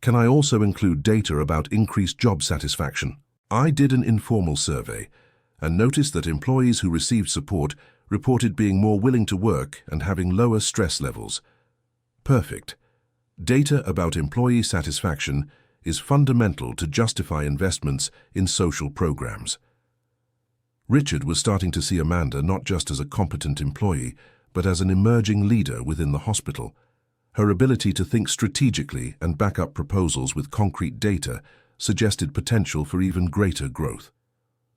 "Can I also include data about increased job satisfaction?" "I did an informal survey and noticed that employees who received support reported being more willing to work and having lower stress levels." "Perfect. Data about employee satisfaction is fundamental to justify investments in social programs." Richard was starting to see Amanda not just as a competent employee, but as an emerging leader within the hospital. Her ability to think strategically and back up proposals with concrete data suggested potential for even greater growth.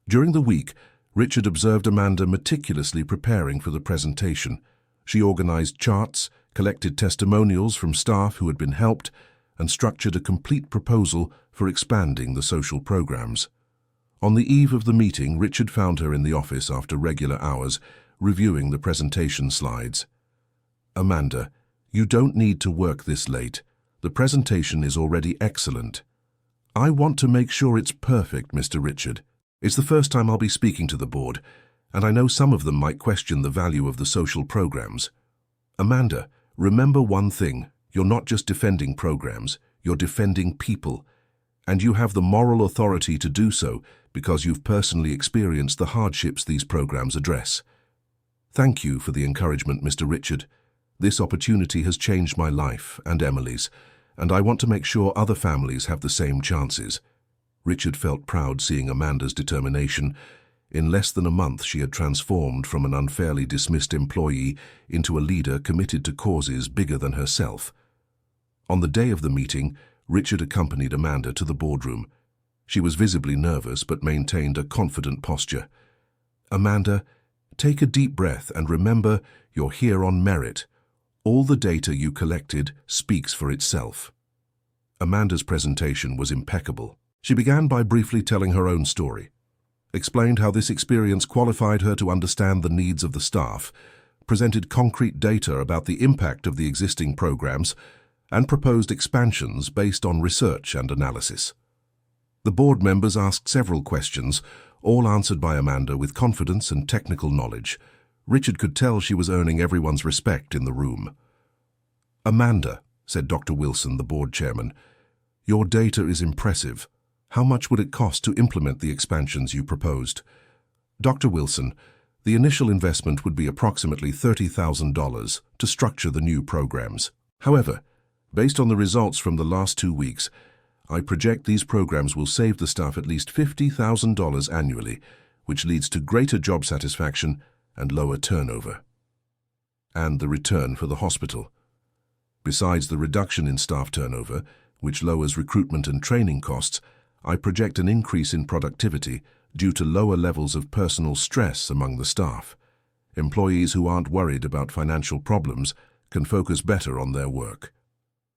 During the week, Richard observed Amanda meticulously preparing for the presentation. She organized charts, collected testimonials from staff who had been helped, and structured a complete proposal for expanding the social programs. On the eve of the meeting, Richard found her in the office after regular hours, reviewing the presentation slides. "Amanda, you don't need to work this late. The presentation is already excellent." "I want to make sure it's perfect, Mr. Richard. It's the first time I'll be speaking to the board, and I know some of them might question the value of the social programs." "Amanda, remember one thing. You're not just defending programs, you're defending people. And you have the moral authority to do so because you've personally experienced the hardships these programs address." "Thank you for the encouragement, Mr. Richard. This opportunity has changed my life and Emily's, and I want to make sure other families have the same chances." Richard felt proud seeing Amanda's determination. In less than a month, she had transformed from an unfairly dismissed employee into a leader committed to causes bigger than herself. On the day of the meeting, Richard accompanied Amanda to the boardroom. She was visibly nervous but maintained a confident posture. "Amanda, take a deep breath and remember you're here on merit. All the data you collected speaks for itself." Amanda's presentation was impeccable. She began by briefly telling her own story, explained how this experience qualified her to understand the needs of the staff, presented concrete data about the impact of the existing programs, and proposed expansions based on research and analysis. The board members asked several questions, all answered by Amanda with confidence and technical knowledge. Richard could tell she was earning everyone's respect in the room. "Amanda," said Dr. Wilson, the board chairman, "your data is impressive. How much would it cost to implement the expansions you proposed?" "Dr. Wilson, the initial investment would be approximately $30,000 to structure the new programs. However, based on the results from the last 2 weeks, I project these programs will save the staff at least $50,000 annually, which leads to greater job satisfaction and lower turnover. And the return for the hospital. Besides the reduction in staff turnover, which lowers recruitment and training costs, I project an increase in productivity due to lower levels of personal stress among the staff. Employees who aren't worried about financial problems can focus better on their work."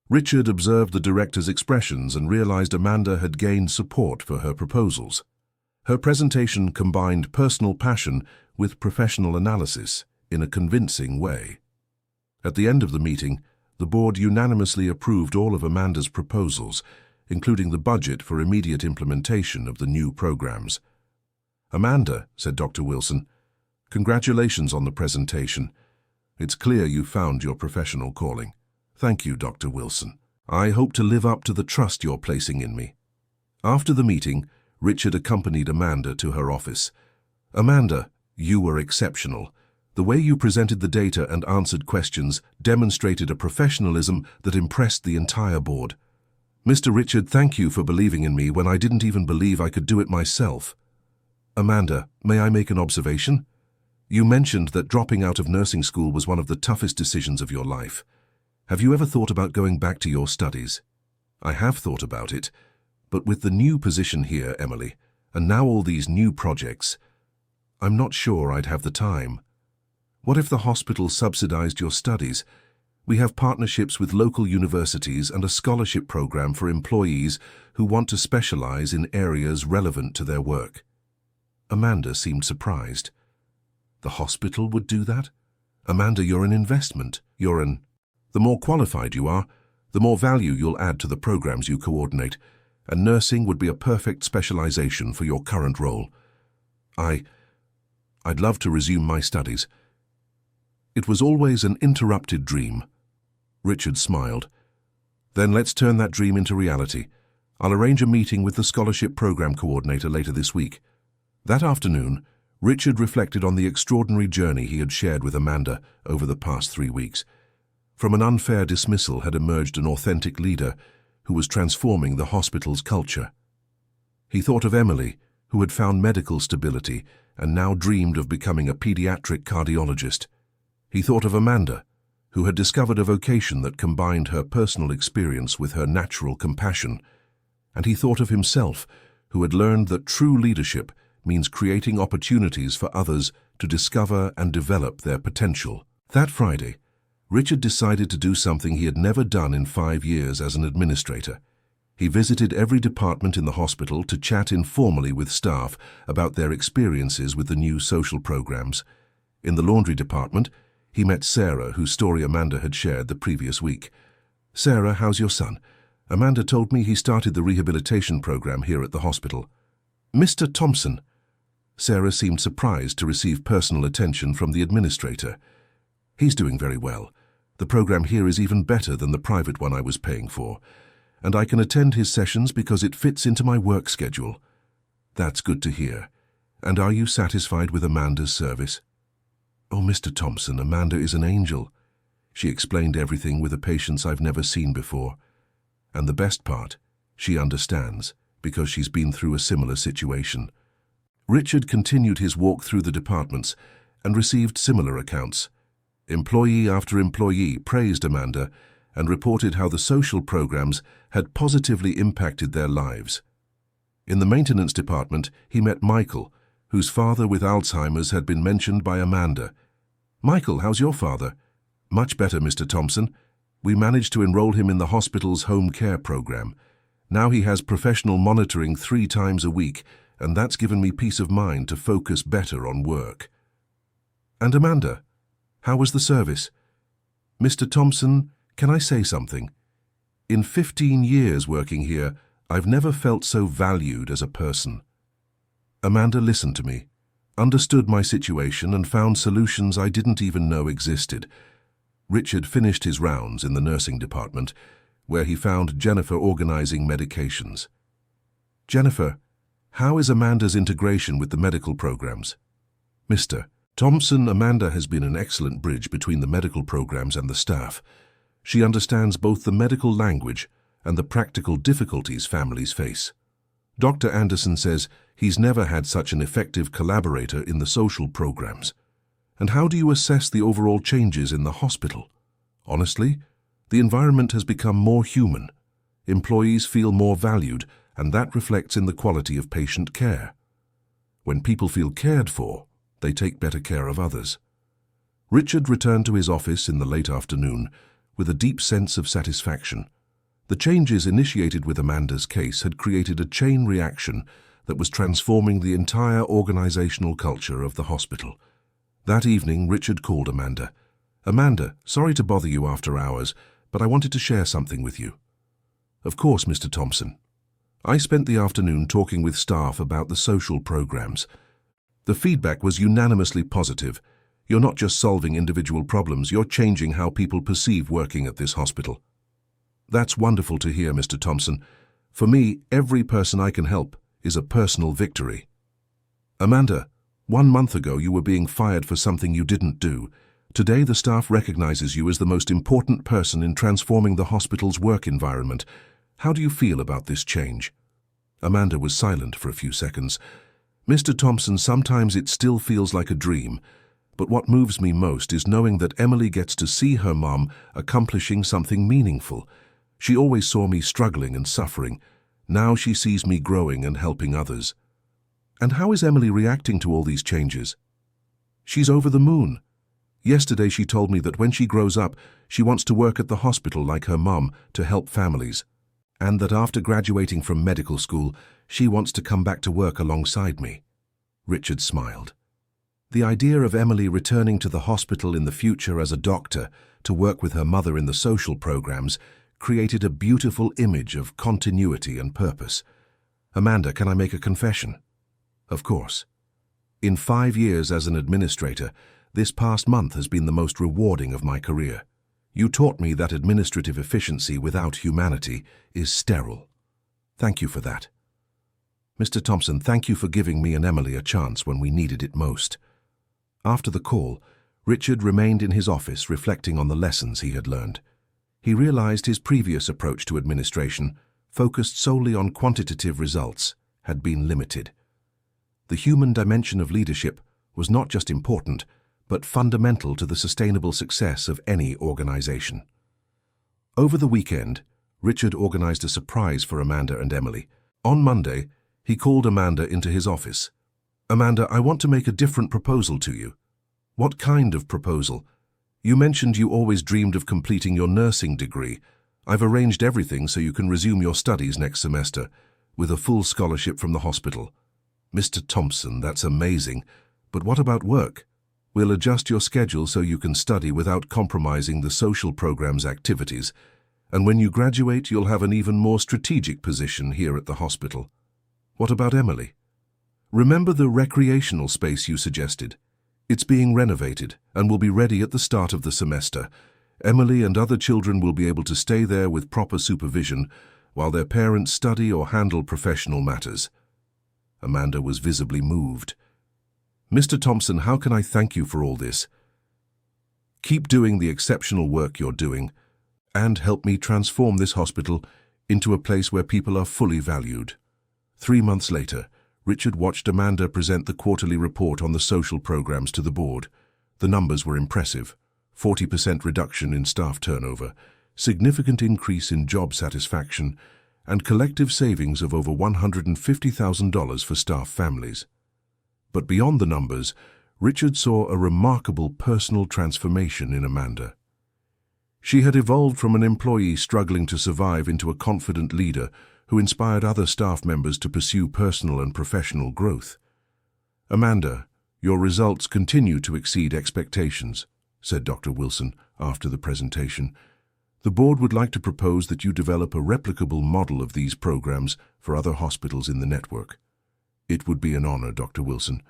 Richard observed the director's expressions and realized Amanda had gained support for her proposals. Her presentation combined personal passion with professional analysis in a convincing way. At the end of the meeting, the board unanimously approved all of Amanda's proposals, including the budget for immediate implementation of the new programs. "Amanda," said Dr. Wilson, "congratulations on the presentation. It's clear you found your professional calling." "Thank you, Dr. Wilson. I hope to live up to the trust you're placing in me." After the meeting, Richard accompanied Amanda to her office. "Amanda, you were exceptional. The way you presented the data and answered questions demonstrated a professionalism that impressed the entire board. Mr. Richard, thank you for believing in me when I didn't even believe I could do it myself." "Amanda, may I make an observation? You mentioned that dropping out of nursing school was one of the toughest decisions of your life. Have you ever thought about going back to your studies?" "I have thought about it, but with the new position here, Emily, and now all these new projects, I'm not sure I'd have the time. What if the hospital subsidized your studies? We have partnerships with local universities and a scholarship program for employees who want to specialize in areas relevant to their work." Amanda seemed surprised. "The hospital would do that? Amanda, you're an investment. The more qualified you are, the more value you'll add to the programs you coordinate, and nursing would be a perfect specialization for your current role. I'd love to resume my studies." "It was always an interrupted dream." Richard smiled. "Then let's turn that dream into reality. I'll arrange a meeting with the scholarship program coordinator later this week." That afternoon, Richard reflected on the extraordinary journey he had shared with Amanda over the past 3 weeks. From an unfair dismissal had emerged an authentic leader who was transforming the hospital's culture. He thought of Emily, who had found medical stability and now dreamed of becoming a pediatric cardiologist. He thought of Amanda, who had discovered a vocation that combined her personal experience with her natural compassion. And he thought of himself, who had learned that true leadership means creating opportunities for others to discover and develop their potential. That Friday, Richard decided to do something he had never done in 5 years as an administrator. He visited every department in the hospital to chat informally with staff about their experiences with the new social programs. In the laundry department, he met Sarah, whose story Amanda had shared the previous week. "Sarah, how's your son? Amanda told me he started the rehabilitation program here at the hospital." "Mr. Thompson." Sarah seemed surprised to receive personal attention from the administrator. "He's doing very well. The program here is even better than the private one I was paying for, and I can attend his sessions because it fits into my work schedule." "That's good to hear. And are you satisfied with Amanda's service?" "Oh, Mr. Thompson, Amanda is an angel. She explained everything with a patience I've never seen before. And the best part, she understands, because she's been through a similar situation." Richard continued his walk through the departments and received similar accounts. Employee after employee praised Amanda and reported how the social programs had positively impacted their lives. In the maintenance department, he met Michael, whose father with Alzheimer's had been mentioned by Amanda. "Michael, how's your father?" "Much better, Mr. Thompson. We managed to enroll him in the hospital's home care program. Now he has professional monitoring 3 times a week, and that's given me peace of mind to focus better on work." "And Amanda, how was the service?" "Mr. Thompson, can I say something? In 15 years working here, I've never felt so valued as a person. Amanda listened to me, understood my situation, and found solutions I didn't even know existed." Richard finished his rounds in the nursing department, where he found Jennifer organizing medications. "Jennifer, how is Amanda's integration with the medical programs?" "Mr. Thompson, Amanda has been an excellent bridge between the medical programs and the staff. She understands both the medical language and the practical difficulties families face. Dr. Anderson says he's never had such an effective collaborator in the social programs." "And how do you assess the overall changes in the hospital?" "Honestly, the environment has become more human. Employees feel more valued, and that reflects in the quality of patient care. When people feel cared for, they take better care of others." Richard returned to his office in the late afternoon with a deep sense of satisfaction. The changes initiated with Amanda's case had created a chain reaction that was transforming the entire organizational culture of the hospital. That evening, Richard called Amanda. "Amanda, sorry to bother you after hours, but I wanted to share something with you." "Of course, Mr. Thompson." "I spent the afternoon talking with staff about the social programs. The feedback was unanimously positive. You're not just solving individual problems, you're changing how people perceive working at this hospital." "That's wonderful to hear, Mr. Thompson. For me, every person I can help is a personal victory." "Amanda, 1 month ago you were being fired for something you didn't do. Today the staff recognizes you as the most important person in transforming the hospital's work environment. How do you feel about this change?" Amanda was silent for a few seconds. "Mr. Thompson, sometimes it still feels like a dream, but what moves me most is knowing that Emily gets to see her mom accomplishing something meaningful. She always saw me struggling and suffering. Now she sees me growing and helping others." "And how is Emily reacting to all these changes?" "She's over the moon. Yesterday she told me that when she grows up, she wants to work at the hospital like her mom to help families, and that after graduating from medical school, she wants to come back to work alongside me." Richard smiled. The idea of Emily returning to the hospital in the future as a doctor to work with her mother in the social programs created a beautiful image of continuity and purpose. "Amanda, can I make a confession?" "Of course. In 5 years as an administrator, this past month has been the most rewarding of my career. You taught me that administrative efficiency without humanity is sterile. Thank you for that. Mr. Thompson, thank you for giving me and Emily a chance when we needed it most." After the call, Richard remained in his office reflecting on the lessons he had learned. He realized his previous approach to administration, focused solely on quantitative results, had been limited. The human dimension of leadership was not just important, but fundamental to the sustainable success of any organization. Over the weekend, Richard organized a surprise for Amanda and Emily. On Monday, he called Amanda into his office. "Amanda, I want to make a different proposal to you." "What kind of proposal?" You mentioned you always dreamed of completing your nursing degree. I've arranged everything so you can resume your studies next semester, with a full scholarship from the hospital. Mr. Thompson, that's amazing. But what about work? We'll adjust your schedule so you can study without compromising the social program's activities. And when you graduate, you'll have an even more strategic position here at the hospital. What about Emily? Remember the recreational space you suggested? It's being renovated and will be ready at the start of the semester. Emily and other children will be able to stay there with proper supervision while their parents study or handle professional matters. Amanda was visibly moved. Mr. Thompson, how can I thank you for all this? Keep doing the exceptional work you're doing and help me transform this hospital into a place where people are fully valued. 3 months later, Richard watched Amanda present the quarterly report on the social programs to the board. The numbers were impressive. 40% reduction in staff turnover, significant increase in job satisfaction, and collective savings of over $150,000 for staff families. But beyond the numbers, Richard saw a remarkable personal transformation in Amanda. She had evolved from an employee struggling to survive into a confident leader who inspired other staff members to pursue personal and professional growth. Amanda, your results continue to exceed expectations, said Dr. Wilson after the presentation. The board would like to propose that you develop a replicable model of these programs for other hospitals in the network. It would be an honor, Dr. Wilson.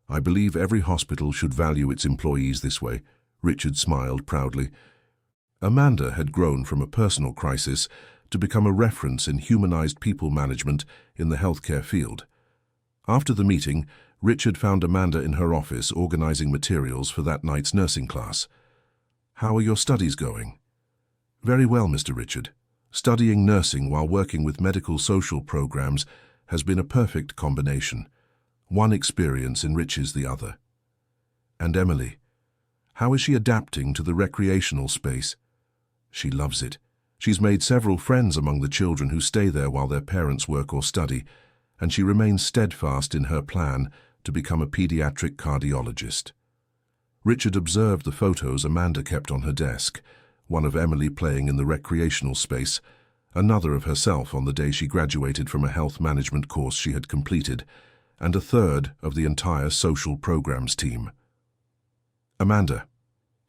I believe every hospital should value its employees this way. Richard smiled proudly. Amanda had grown from a personal crisis to become a reference in humanized people management in the healthcare field. After the meeting, Richard found Amanda in her office organizing materials for that night's nursing class. How are your studies going? Very well, Mr. Richard. Studying nursing while working with medical social programs has been a perfect combination. One experience enriches the other. And Emily, how is she adapting to the recreational space? She loves it. She's made several friends among the children who stay there while their parents work or study, and she remains steadfast in her plan to become a pediatric cardiologist. Richard observed the photos Amanda kept on her desk, one of Emily playing in the recreational space, another of herself on the day she graduated from a health management course she had completed, and a third of the entire social programs team. Amanda,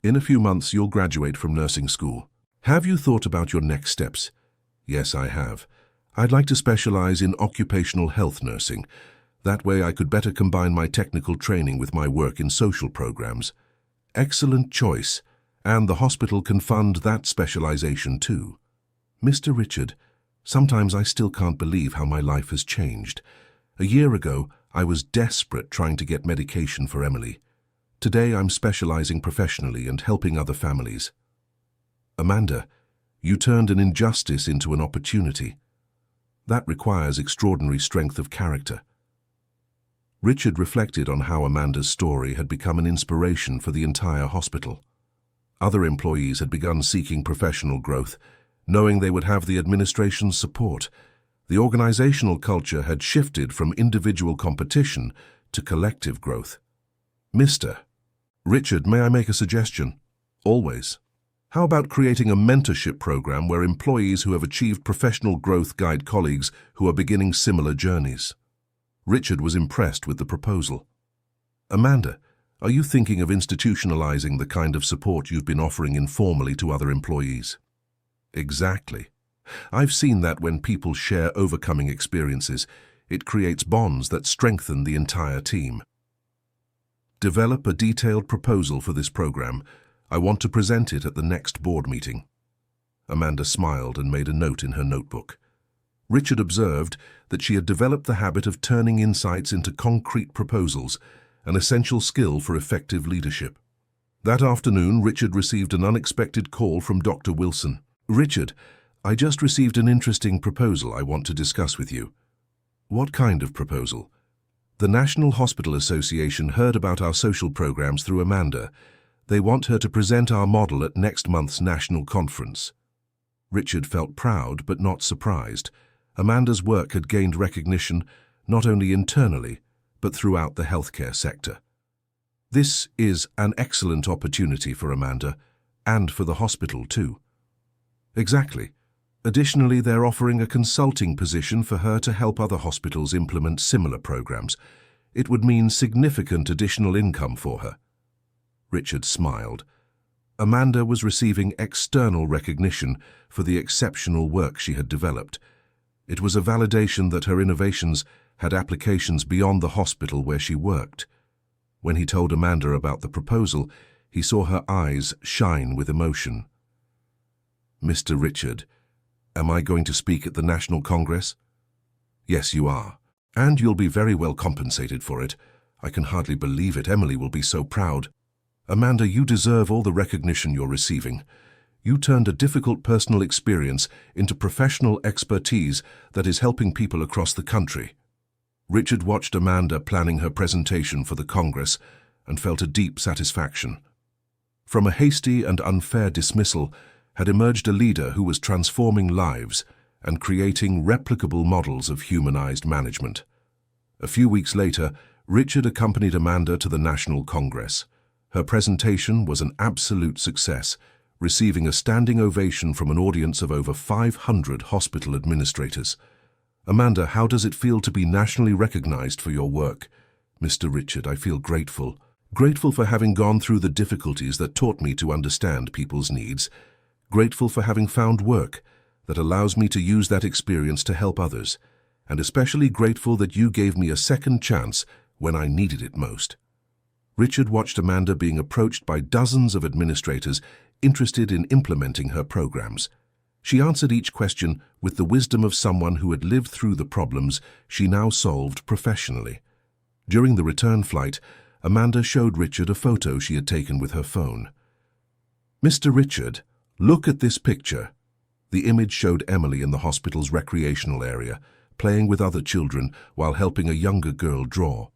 in a few months you'll graduate from nursing school. Have you thought about your next steps? Yes, I have. I'd like to specialize in occupational health nursing. That way I could better combine my technical training with my work in social programs. Excellent choice, and the hospital can fund that specialization too. Mr. Richard, sometimes I still can't believe how my life has changed. A year ago, I was desperate trying to get medication for Emily. Today I'm specializing professionally and helping other families. Amanda, you turned an injustice into an opportunity. That requires extraordinary strength of character. Richard reflected on how Amanda's story had become an inspiration for the entire hospital. Other employees had begun seeking professional growth, knowing they would have the administration's support. The organizational culture had shifted from individual competition to collective growth. Mr. Richard, may I make a suggestion? Always. How about creating a mentorship program where employees who have achieved professional growth guide colleagues who are beginning similar journeys? Richard was impressed with the proposal. Amanda, are you thinking of institutionalizing the kind of support you've been offering informally to other employees? Exactly. I've seen that when people share overcoming experiences, it creates bonds that strengthen the entire team. Develop a detailed proposal for this program. I want to present it at the next board meeting. Amanda smiled and made a note in her notebook. Richard observed that she had developed the habit of turning insights into concrete proposals, an essential skill for effective leadership. That afternoon, Richard received an unexpected call from Dr. Wilson. Richard, I just received an interesting proposal I want to discuss with you. What kind of proposal? The National Hospital Association heard about our social programs through Amanda. They want her to present our model at next month's national conference. Richard felt proud but not surprised. Amanda's work had gained recognition not only internally, but throughout the healthcare sector. This is an excellent opportunity for Amanda. And for the hospital, too. Exactly. Additionally, they're offering a consulting position for her to help other hospitals implement similar programs. It would mean significant additional income for her. Richard smiled. Amanda was receiving external recognition for the exceptional work she had developed. It was a validation that her innovations had applications beyond the hospital where she worked. When he told Amanda about the proposal, he saw her eyes shine with emotion. "Mr. Richard, am I going to speak at the National Congress?" "Yes, you are. And you'll be very well compensated for it. I can hardly believe it. Emily will be so proud." "Amanda, you deserve all the recognition you're receiving. You turned a difficult personal experience into professional expertise that is helping people across the country." Richard watched Amanda planning her presentation for the Congress and felt a deep satisfaction. From a hasty and unfair dismissal had emerged a leader who was transforming lives and creating replicable models of humanized management. A few weeks later, Richard accompanied Amanda to the National Congress. Her presentation was an absolute success, receiving a standing ovation from an audience of over 500 hospital administrators. "Amanda, how does it feel to be nationally recognized for your work?" "Mr. Richard, I feel grateful. Grateful for having gone through the difficulties that taught me to understand people's needs. Grateful for having found work that allows me to use that experience to help others. And especially grateful that you gave me a second chance when I needed it most." Richard watched Amanda being approached by dozens of administrators interested in implementing her programs. She answered each question with the wisdom of someone who had lived through the problems she now solved professionally. During the return flight, Amanda showed Richard a photo she had taken with her phone. "Mr. Richard, look at this picture." The image showed Emily in the hospital's recreational area, playing with other children while helping a younger girl draw.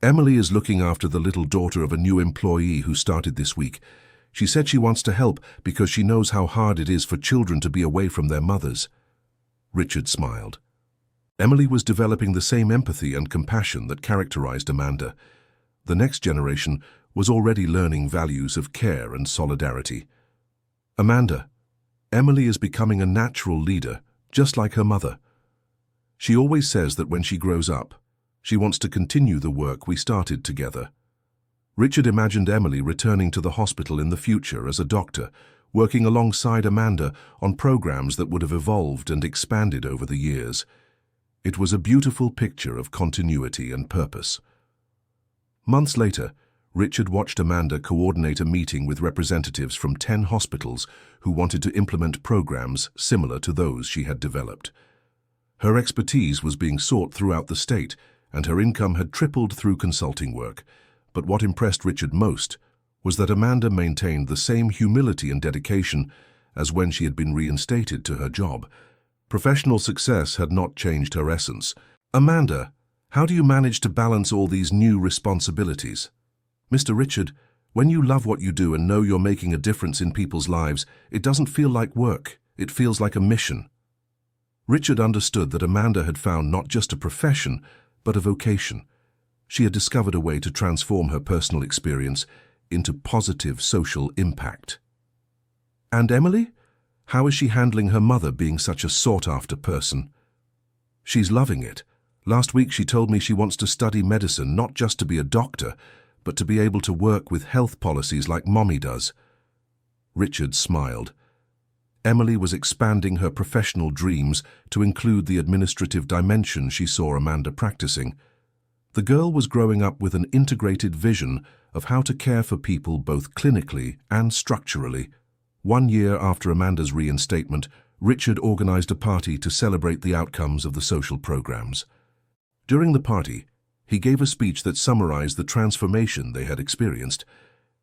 "Emily is looking after the little daughter of a new employee who started this week. She said she wants to help because she knows how hard it is for children to be away from their mothers." Richard smiled. Emily was developing the same empathy and compassion that characterized Amanda. The next generation was already learning values of care and solidarity. "Amanda, Emily is becoming a natural leader, just like her mother. She always says that when she grows up, she wants to continue the work we started together." Richard imagined Emily returning to the hospital in the future as a doctor, working alongside Amanda on programs that would have evolved and expanded over the years. It was a beautiful picture of continuity and purpose. Months later, Richard watched Amanda coordinate a meeting with representatives from 10 hospitals who wanted to implement programs similar to those she had developed. Her expertise was being sought throughout the state, and her income had tripled through consulting work. But what impressed Richard most was that Amanda maintained the same humility and dedication as when she had been reinstated to her job. Professional success had not changed her essence. "Amanda, how do you manage to balance all these new responsibilities?" "Mr. Richard, when you love what you do and know you're making a difference in people's lives, it doesn't feel like work, it feels like a mission." Richard understood that Amanda had found not just a profession, but a vocation. She had discovered a way to transform her personal experience into positive social impact. "And Emily? How is she handling her mother being such a sought-after person?" "She's loving it. Last week she told me she wants to study medicine not just to be a doctor, but to be able to work with health policies like Mommy does." Richard smiled. Emily was expanding her professional dreams to include the administrative dimension she saw Amanda practicing. The girl was growing up with an integrated vision of how to care for people both clinically and structurally. 1 year after Amanda's reinstatement, Richard organized a party to celebrate the outcomes of the social programs. During the party, he gave a speech that summarized the transformation they had experienced.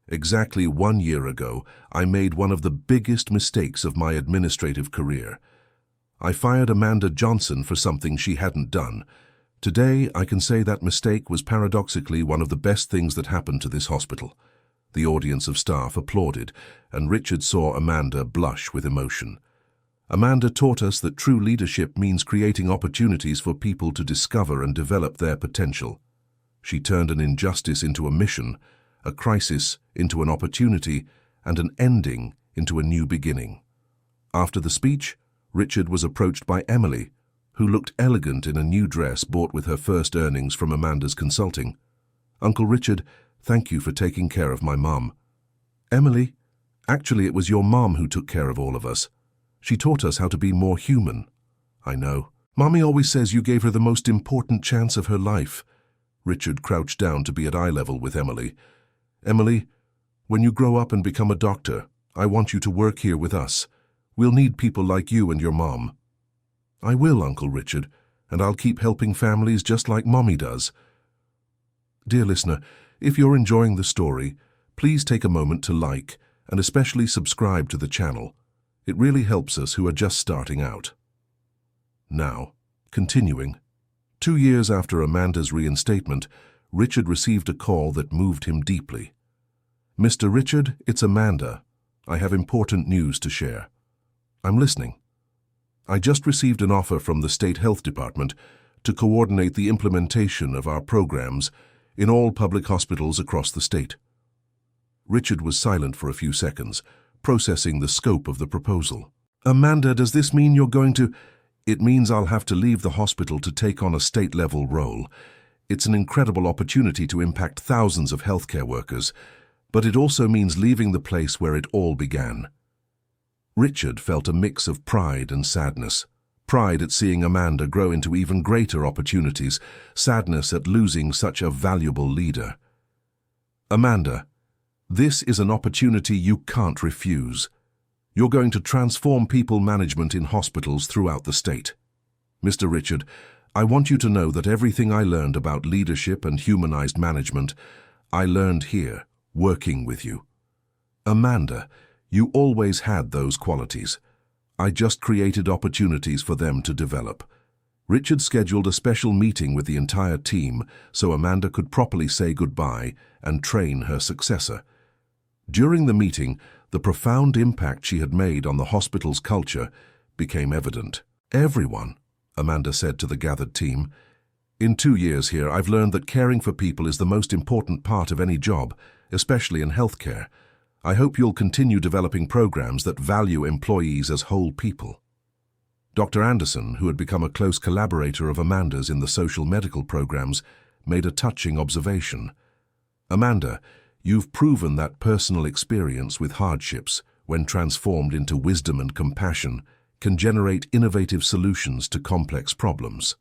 "Exactly 1 year ago, I made one of the biggest mistakes of my administrative career. I fired Amanda Johnson for something she hadn't done. Today, I can say that mistake was paradoxically one of the best things that happened to this hospital." The audience of staff applauded, and Richard saw Amanda blush with emotion. "Amanda taught us that true leadership means creating opportunities for people to discover and develop their potential. She turned an injustice into a mission, a crisis into an opportunity, and an ending into a new beginning. After the speech, Richard was approached by Emily, who looked elegant in a new dress bought with her first earnings from Amanda's consulting. "Uncle Richard, thank you for taking care of my mom." "Emily, actually it was your mom who took care of all of us. She taught us how to be more human." "I know. Mommy always says you gave her the most important chance of her life." Richard crouched down to be at eye level with Emily. "Emily, when you grow up and become a doctor, I want you to work here with us. We'll need people like you and your mom." "I will, Uncle Richard, and I'll keep helping families just like Mommy does." Dear listener, if you're enjoying the story, please take a moment to like and especially subscribe to the channel. It really helps us who are just starting out. Now, continuing. 2 years after Amanda's reinstatement, Richard received a call that moved him deeply. "Mr. Richard, it's Amanda. I have important news to share." "I'm listening." "I just received an offer from the State Health Department to coordinate the implementation of our programs in all public hospitals across the state." Richard was silent for a few seconds, processing the scope of the proposal. "Amanda, does this mean you're going to—" "It means I'll have to leave the hospital to take on a state-level role. It's an incredible opportunity to impact thousands of healthcare workers, but it also means leaving the place where it all began." Richard felt a mix of pride and sadness. Pride at seeing Amanda grow into even greater opportunities, sadness at losing such a valuable leader. "Amanda, this is an opportunity you can't refuse. You're going to transform people management in hospitals throughout the state. Mr. Richard, I want you to know that everything I learned about leadership and humanized management, I learned here, working with you. Amanda, you always had those qualities. I just created opportunities for them to develop." Richard scheduled a special meeting with the entire team so Amanda could properly say goodbye and train her successor. During the meeting, the profound impact she had made on the hospital's culture became evident. "Everyone," Amanda said to the gathered team, "in 2 years here, I've learned that caring for people is the most important part of any job, especially in healthcare. I hope you'll continue developing programs that value employees as whole people." Dr. Anderson, who had become a close collaborator of Amanda's in the social medical programs, made a touching observation. "Amanda, you've proven that personal experience with hardships, when transformed into wisdom and compassion, can generate innovative solutions to complex problems."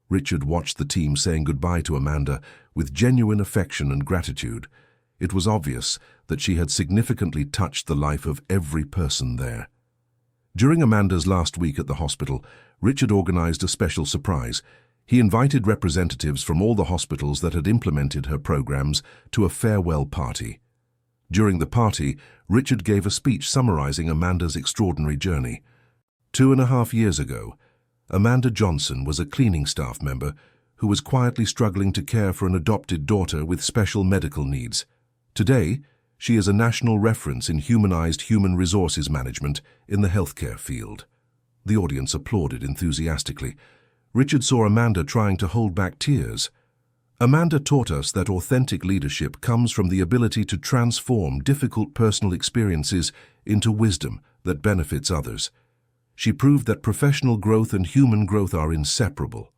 Richard watched the team saying goodbye to Amanda with genuine affection and gratitude. It was obvious that she had significantly touched the life of every person there. During Amanda's last week at the hospital, Richard organized a special surprise. He invited representatives from all the hospitals that had implemented her programs to a farewell party. During the party, Richard gave a speech summarizing Amanda's extraordinary journey. 2.5 years ago, Amanda Johnson was a cleaning staff member who was quietly struggling to care for an adopted daughter with special medical needs. Today, she is a national reference in humanized human resources management in the healthcare field. The audience applauded enthusiastically. Richard saw Amanda trying to hold back tears. Amanda taught us that authentic leadership comes from the ability to transform difficult personal experiences into wisdom that benefits others. She proved that professional growth and human growth are inseparable.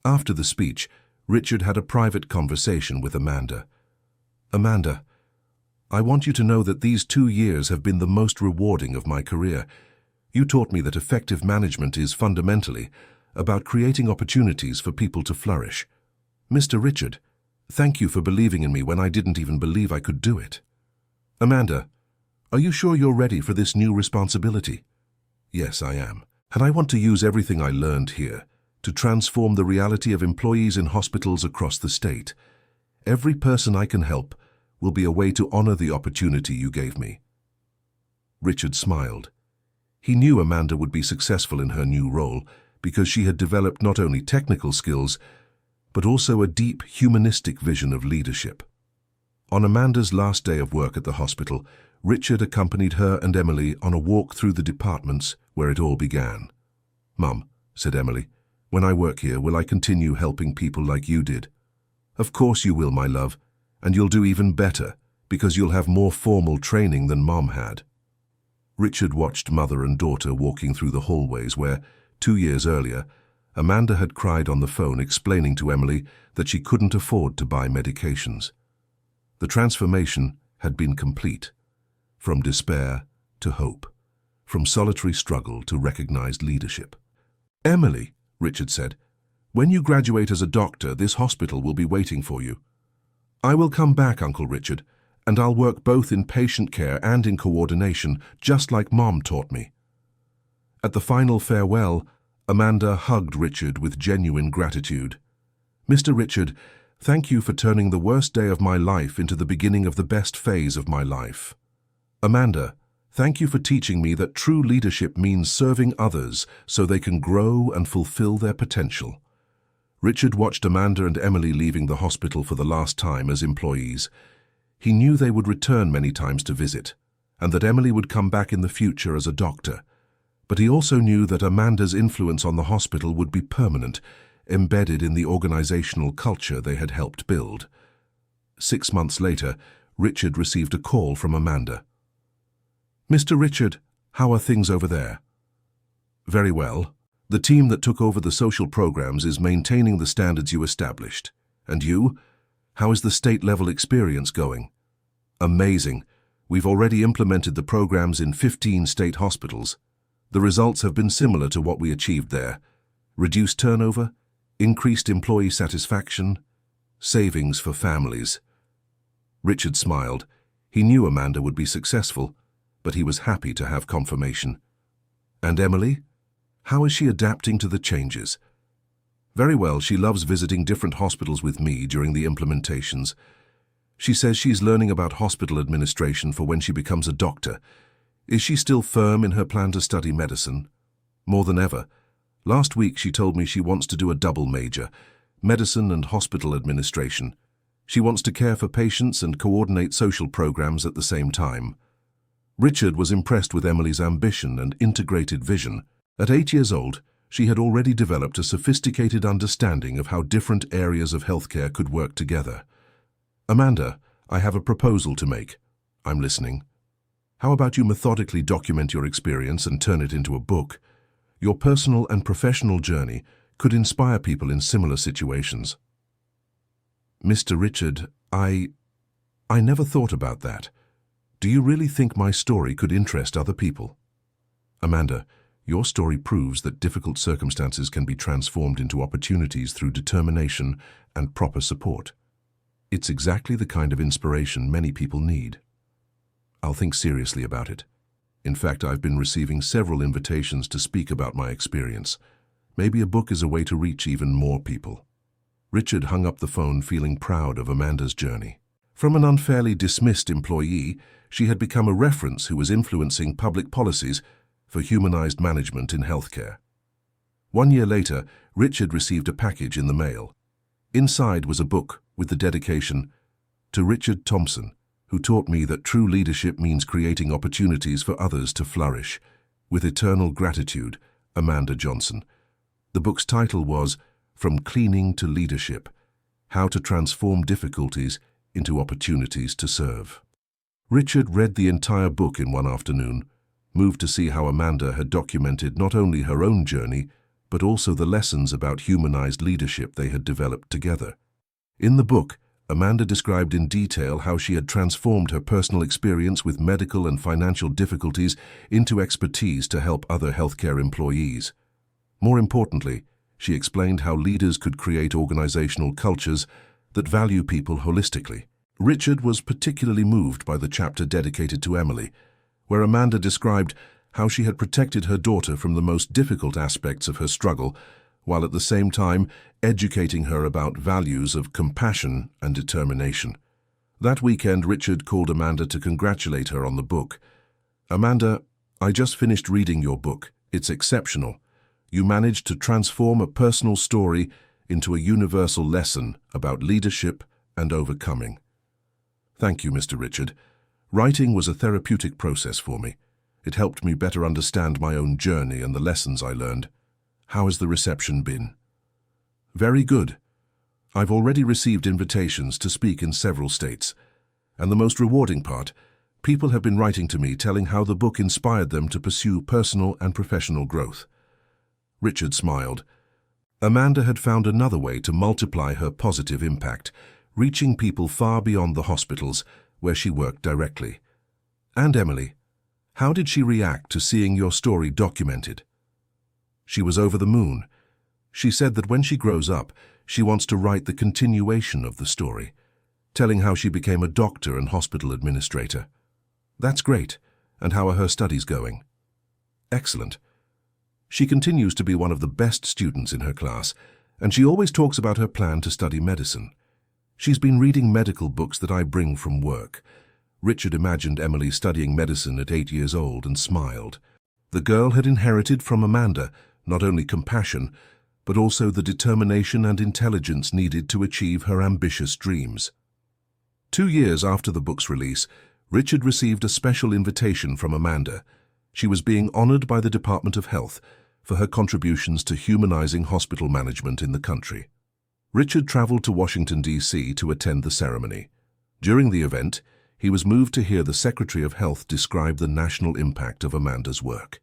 After the speech, Richard had a private conversation with Amanda. "Amanda, I want you to know that these 2 years have been the most rewarding of my career. You taught me that effective management is fundamentally about creating opportunities for people to flourish. Mr. Richard, thank you for believing in me when I didn't even believe I could do it. Amanda, are you sure you're ready for this new responsibility?" "Yes, I am. And I want to use everything I learned here to transform the reality of employees in hospitals across the state. Every person I can help will be a way to honor the opportunity you gave me." Richard smiled. He knew Amanda would be successful in her new role because she had developed not only technical skills, but also a deep humanistic vision of leadership. On Amanda's last day of work at the hospital, Richard accompanied her and Emily on a walk through the departments where it all began. "Mum," said Emily, "when I work here, will I continue helping people like you did?" "Of course you will, my love, and you'll do even better because you'll have more formal training than Mom had. Richard watched mother and daughter walking through the hallways where, 2 years earlier, Amanda had cried on the phone explaining to Emily that she couldn't afford to buy medications. The transformation had been complete, from despair to hope, from solitary struggle to recognized leadership. "Emily," Richard said, "when you graduate as a doctor, this hospital will be waiting for you." "I will come back, Uncle Richard, and I'll work both in patient care and in coordination, just like Mom taught me." At the final farewell, Amanda hugged Richard with genuine gratitude. "Mr. Richard, thank you for turning the worst day of my life into the beginning of the best phase of my life. Amanda, thank you for teaching me that true leadership means serving others so they can grow and fulfill their potential." Richard watched Amanda and Emily leaving the hospital for the last time as employees. He knew they would return many times to visit, and that Emily would come back in the future as a doctor. But he also knew that Amanda's influence on the hospital would be permanent, embedded in the organizational culture they had helped build. 6 months later, Richard received a call from Amanda. "Mr. Richard, how are things over there?" "Very well. The team that took over the social programs is maintaining the standards you established. And you? How is the state-level experience going?" "Amazing. We've already implemented the programs in 15 state hospitals. The results have been similar to what we achieved there. Reduced turnover, increased employee satisfaction, savings for families." Richard smiled. He knew Amanda would be successful, but he was happy to have confirmation. "And Emily? How is she adapting to the changes?" "Very well. She loves visiting different hospitals with me during the implementations. She says she's learning about hospital administration for when she becomes a doctor. Is she still firm in her plan to study medicine?" "More than ever. Last week she told me she wants to do a double major, medicine and hospital administration. She wants to care for patients and coordinate social programs at the same time." Richard was impressed with Emily's ambition and integrated vision. At 8 years old, she had already developed a sophisticated understanding of how different areas of healthcare could work together. "Amanda, I have a proposal to make." "I'm listening." "How about you methodically document your experience and turn it into a book? Your personal and professional journey could inspire people in similar situations." "Mr. Richard, I never thought about that. Do you really think my story could interest other people?" "Amanda, your story proves that difficult circumstances can be transformed into opportunities through determination and proper support. It's exactly the kind of inspiration many people need." "I'll think seriously about it. In fact, I've been receiving several invitations to speak about my experience. Maybe a book is a way to reach even more people." Richard hung up the phone feeling proud of Amanda's journey. From an unfairly dismissed employee, she had become a reference who was influencing public policies for humanized management in healthcare. 1 year later, Richard received a package in the mail. Inside was a book with the dedication, "To Richard Thompson, who taught me that true leadership means creating opportunities for others to flourish. With eternal gratitude, Amanda Johnson." The book's title was "From Cleaning to Leadership: How to Transform Difficulties into Opportunities to Serve." Richard read the entire book in one afternoon, moved to see how Amanda had documented not only her own journey, but also the lessons about humanized leadership they had developed together. In the book, Amanda described in detail how she had transformed her personal experience with medical and financial difficulties into expertise to help other healthcare employees. More importantly, she explained how leaders could create organizational cultures that value people holistically. Richard was particularly moved by the chapter dedicated to Emily, where Amanda described how she had protected her daughter from the most difficult aspects of her struggle, while at the same time educating her about values of compassion and determination. That weekend, Richard called Amanda to congratulate her on the book. "Amanda, I just finished reading your book. It's exceptional. You managed to transform a personal story into a universal lesson about leadership and overcoming." "Thank you, Mr. Richard. Writing was a therapeutic process for me. It helped me better understand my own journey and the lessons I learned." "How has the reception been?" "Very good. I've already received invitations to speak in several states. And the most rewarding part, people have been writing to me telling how the book inspired them to pursue personal and professional growth. Richard smiled. Amanda had found another way to multiply her positive impact, reaching people far beyond the hospitals where she worked directly. And Emily, how did she react to seeing your story documented? She was over the moon. She said that when she grows up, she wants to write the continuation of the story, telling how she became a doctor and hospital administrator. That's great. And how are her studies going? Excellent. She continues to be one of the best students in her class, and she always talks about her plan to study medicine. She's been reading medical books that I bring from work. Richard imagined Emily studying medicine at 8 years old and smiled. The girl had inherited from Amanda not only compassion, but also the determination and intelligence needed to achieve her ambitious dreams. 2 years after the book's release, Richard received a special invitation from Amanda. She was being honored by the Department of Health for her contributions to humanizing hospital management in the country. Richard traveled to Washington, D.C. to attend the ceremony. During the event, he was moved to hear the Secretary of Health describe the national impact of Amanda's work.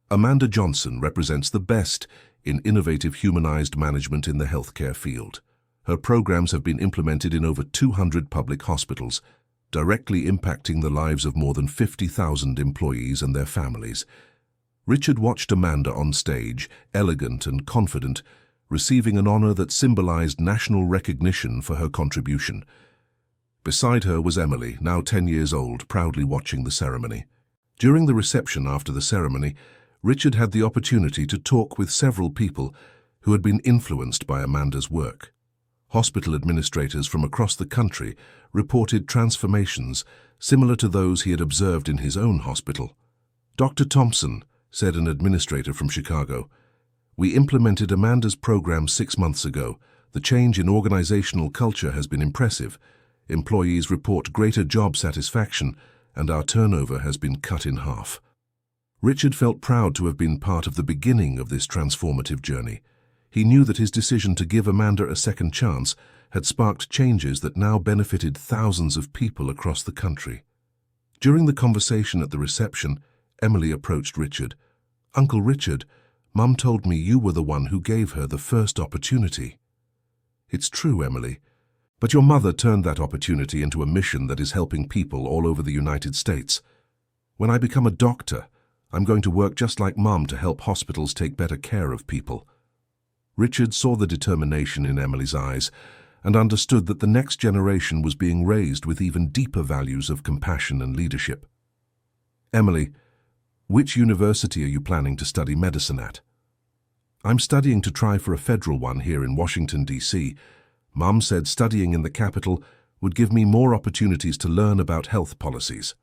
Amanda Johnson represents the best in innovative humanized management in the healthcare field. Her programs have been implemented in over 200 public hospitals, directly impacting the lives of more than 50,000 employees and their families. Richard watched Amanda on stage, elegant and confident, receiving an honor that symbolized national recognition for her contribution. Beside her was Emily, now 10 years old, proudly watching the ceremony. During the reception after the ceremony, Richard had the opportunity to talk with several people who had been influenced by Amanda's work. Hospital administrators from across the country reported transformations similar to those he had observed in his own hospital. Dr. Thompson, said an administrator from Chicago, "We implemented Amanda's program 6 months ago. The change in organizational culture has been impressive. Employees report greater job satisfaction, and our turnover has been cut in half." Richard felt proud to have been part of the beginning of this transformative journey. He knew that his decision to give Amanda a second chance had sparked changes that now benefited thousands of people across the country. During the conversation at the reception, Emily approached Richard. "Uncle Richard, Mum told me you were the one who gave her the first opportunity." "It's true, Emily. But your mother turned that opportunity into a mission that is helping people all over the United States. When I become a doctor, I'm going to work just like Mum to help hospitals take better care of people." Richard saw the determination in Emily's eyes and understood that the next generation was being raised with even deeper values of compassion and leadership. "Emily, which university are you planning to study medicine at?" "I'm studying to try for a federal one here in Washington, D.C. Mum said studying in the capital would give me more opportunities to learn about health policies."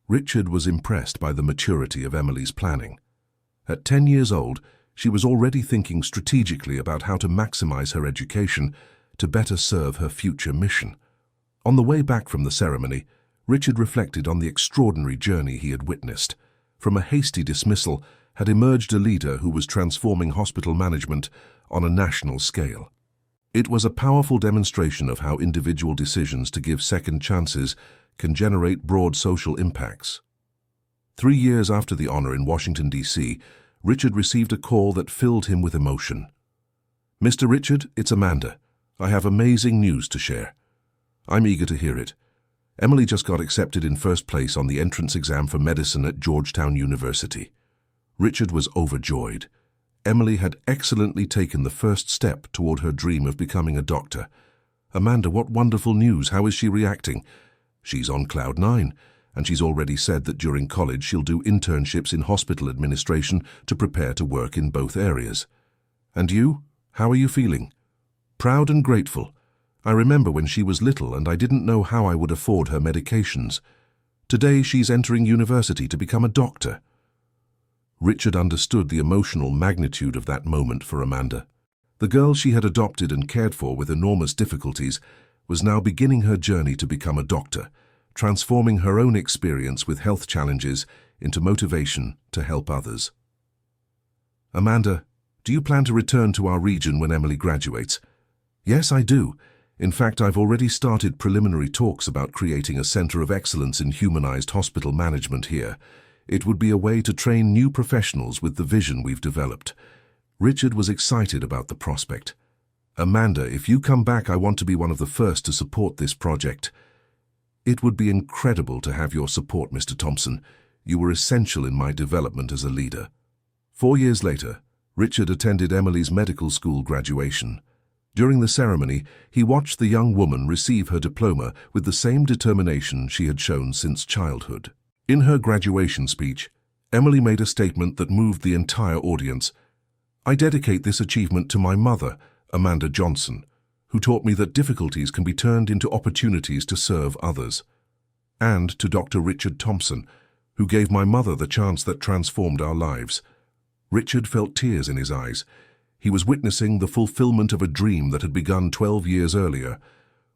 Richard was impressed by the maturity of Emily's planning. At 10 years old, she was already thinking strategically about how to maximize her education to better serve her future mission. On the way back from the ceremony, Richard reflected on the extraordinary journey he had witnessed. From a hasty dismissal had emerged a leader who was transforming hospital management on a national scale. It was a powerful demonstration of how individual decisions to give second chances can generate broad social impacts. 3 years after the honor in Washington, D.C., Richard received a call that filled him with emotion. "Mr. Richard, it's Amanda. I have amazing news to share." "I'm eager to hear it." "Emily just got accepted in first place on the entrance exam for medicine at Georgetown University." Richard was overjoyed. Emily had excellently taken the first step toward her dream of becoming a doctor. "Amanda, what wonderful news. How is she reacting?" "She's on cloud 9, and she's already said that during college she'll do internships in hospital administration to prepare to work in both areas." "And you? How are you feeling?" "Proud and grateful. I remember when she was little and I didn't know how I would afford her medications. Today she's entering university to become a doctor." Richard understood the emotional magnitude of that moment for Amanda. The girl she had adopted and cared for with enormous difficulties was now beginning her journey to become a doctor, transforming her own experience with health challenges into motivation to help others. "Amanda, do you plan to return to our region when Emily graduates?" "Yes, I do. In fact, I've already started preliminary talks about creating a center of excellence in humanized hospital management here. It would be a way to train new professionals with the vision we've developed. Richard was excited about the prospect. Amanda, if you come back, I want to be one of the first to support this project. It would be incredible to have your support, Mr. Thompson. You were essential in my development as a leader. 4 years later, Richard attended Emily's medical school graduation. During the ceremony, he watched the young woman receive her diploma with the same determination she had shown since childhood. In her graduation speech, Emily made a statement that moved the entire audience. "I dedicate this achievement to my mother, Amanda Johnson, who taught me that difficulties can be turned into opportunities to serve others. And to Dr. Richard Thompson, who gave my mother the chance that transformed our lives." Richard felt tears in his eyes. He was witnessing the fulfillment of a dream that had begun 12 years earlier,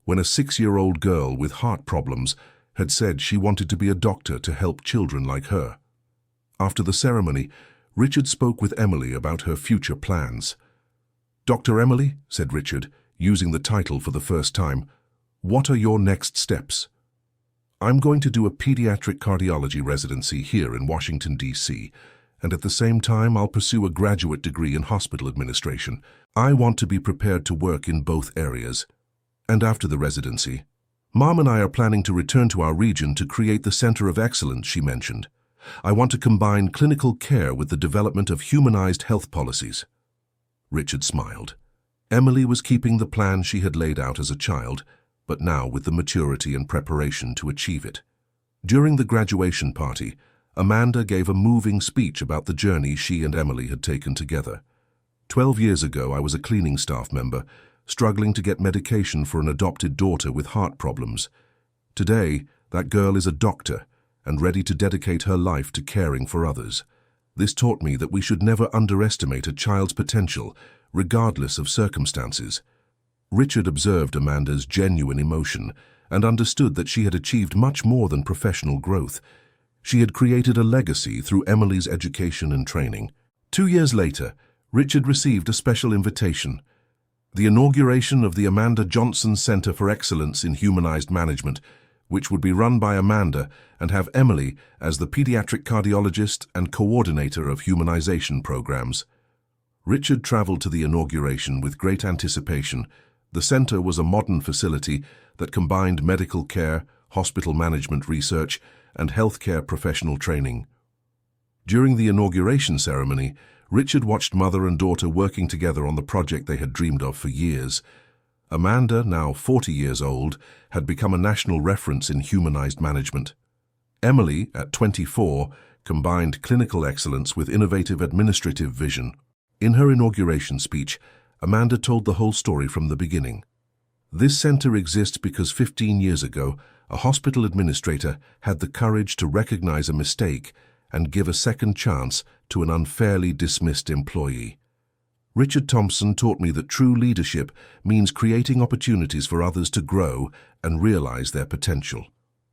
when a 6-year-old girl with heart problems had said she wanted to be a doctor to help children like her. After the ceremony, Richard spoke with Emily about her future plans. "Dr. Emily," said Richard, using the title for the first time, "what are your next steps?" "I'm going to do a pediatric cardiology residency here in Washington, D.C., and at the same time I'll pursue a graduate degree in hospital administration. I want to be prepared to work in both areas." And after the residency, "Mom and I are planning to return to our region to create the Center of Excellence," she mentioned. "I want to combine clinical care with the development of humanized health policies." Richard smiled. Emily was keeping the plan she had laid out as a child, but now with the maturity and preparation to achieve it. During the graduation party, Amanda gave a moving speech about the journey she and Emily had taken together. 12 years ago, I was a cleaning staff member, struggling to get medication for an adopted daughter with heart problems. Today, that girl is a doctor and ready to dedicate her life to caring for others. This taught me that we should never underestimate a child's potential, regardless of circumstances. Richard observed Amanda's genuine emotion and understood that she had achieved much more than professional growth. She had created a legacy through Emily's education and training. 2 years later, Richard received a special invitation. The inauguration of the Amanda Johnson Center for Excellence in Humanized Management, which would be run by Amanda and have Emily as the pediatric cardiologist and coordinator of humanization programs. Richard traveled to the inauguration with great anticipation. The center was a modern facility that combined medical care, hospital management research, and healthcare professional training. During the inauguration ceremony, Richard watched mother and daughter working together on the project they had dreamed of for years. Amanda, now 40 years old, had become a national reference in humanized management. Emily, at 24, combined clinical excellence with innovative administrative vision. In her inauguration speech, Amanda told the whole story from the beginning. "This center exists because 15 years ago, a hospital administrator had the courage to recognize a mistake and give a second chance to an unfairly dismissed employee. Richard Thompson taught me that true leadership means creating opportunities for others to grow and realize their potential."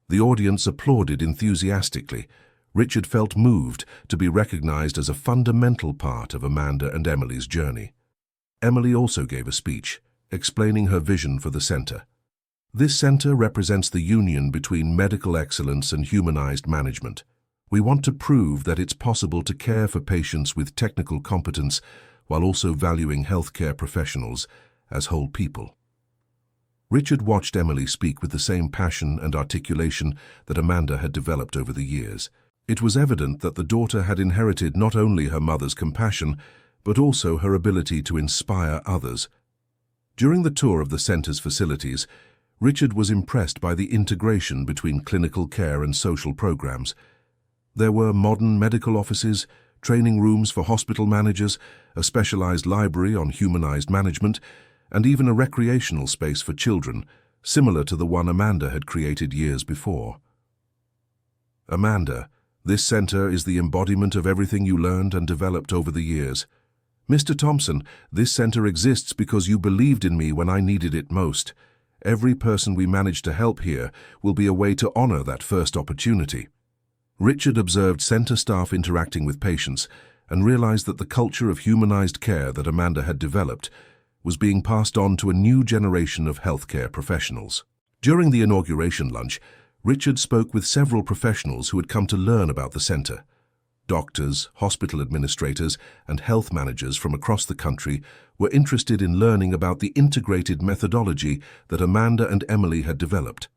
The audience applauded enthusiastically. Richard felt moved to be recognized as a fundamental part of Amanda and Emily's journey. Emily also gave a speech, explaining her vision for the center. "This center represents the union between medical excellence and humanized management. We want to prove that it's possible to care for patients with technical competence while also valuing healthcare professionals as whole people." Richard watched Emily speak with the same passion and articulation that Amanda had developed over the years. It was evident that the daughter had inherited not only her mother's compassion, but also her ability to inspire others. During the tour of the center's facilities, Richard was impressed by the integration between clinical care and social programs. There were modern medical offices, training rooms for hospital managers, a specialized library on humanized management, and even a recreational space for children, similar to the one Amanda had created years before. "Amanda, this center is the embodiment of everything you learned and developed over the years. Mr. Thompson, this center exists because you believed in me when I needed it most. Every person we manage to help here will be a way to honor that first opportunity." Richard observed center staff interacting with patients and realized that the culture of humanized care that Amanda had developed was being passed on to a new generation of healthcare professionals. During the inauguration lunch, Richard spoke with several professionals who had come to learn about the center. Doctors, hospital administrators, and health managers from across the country were interested in learning about the integrated methodology that Amanda and Emily had developed.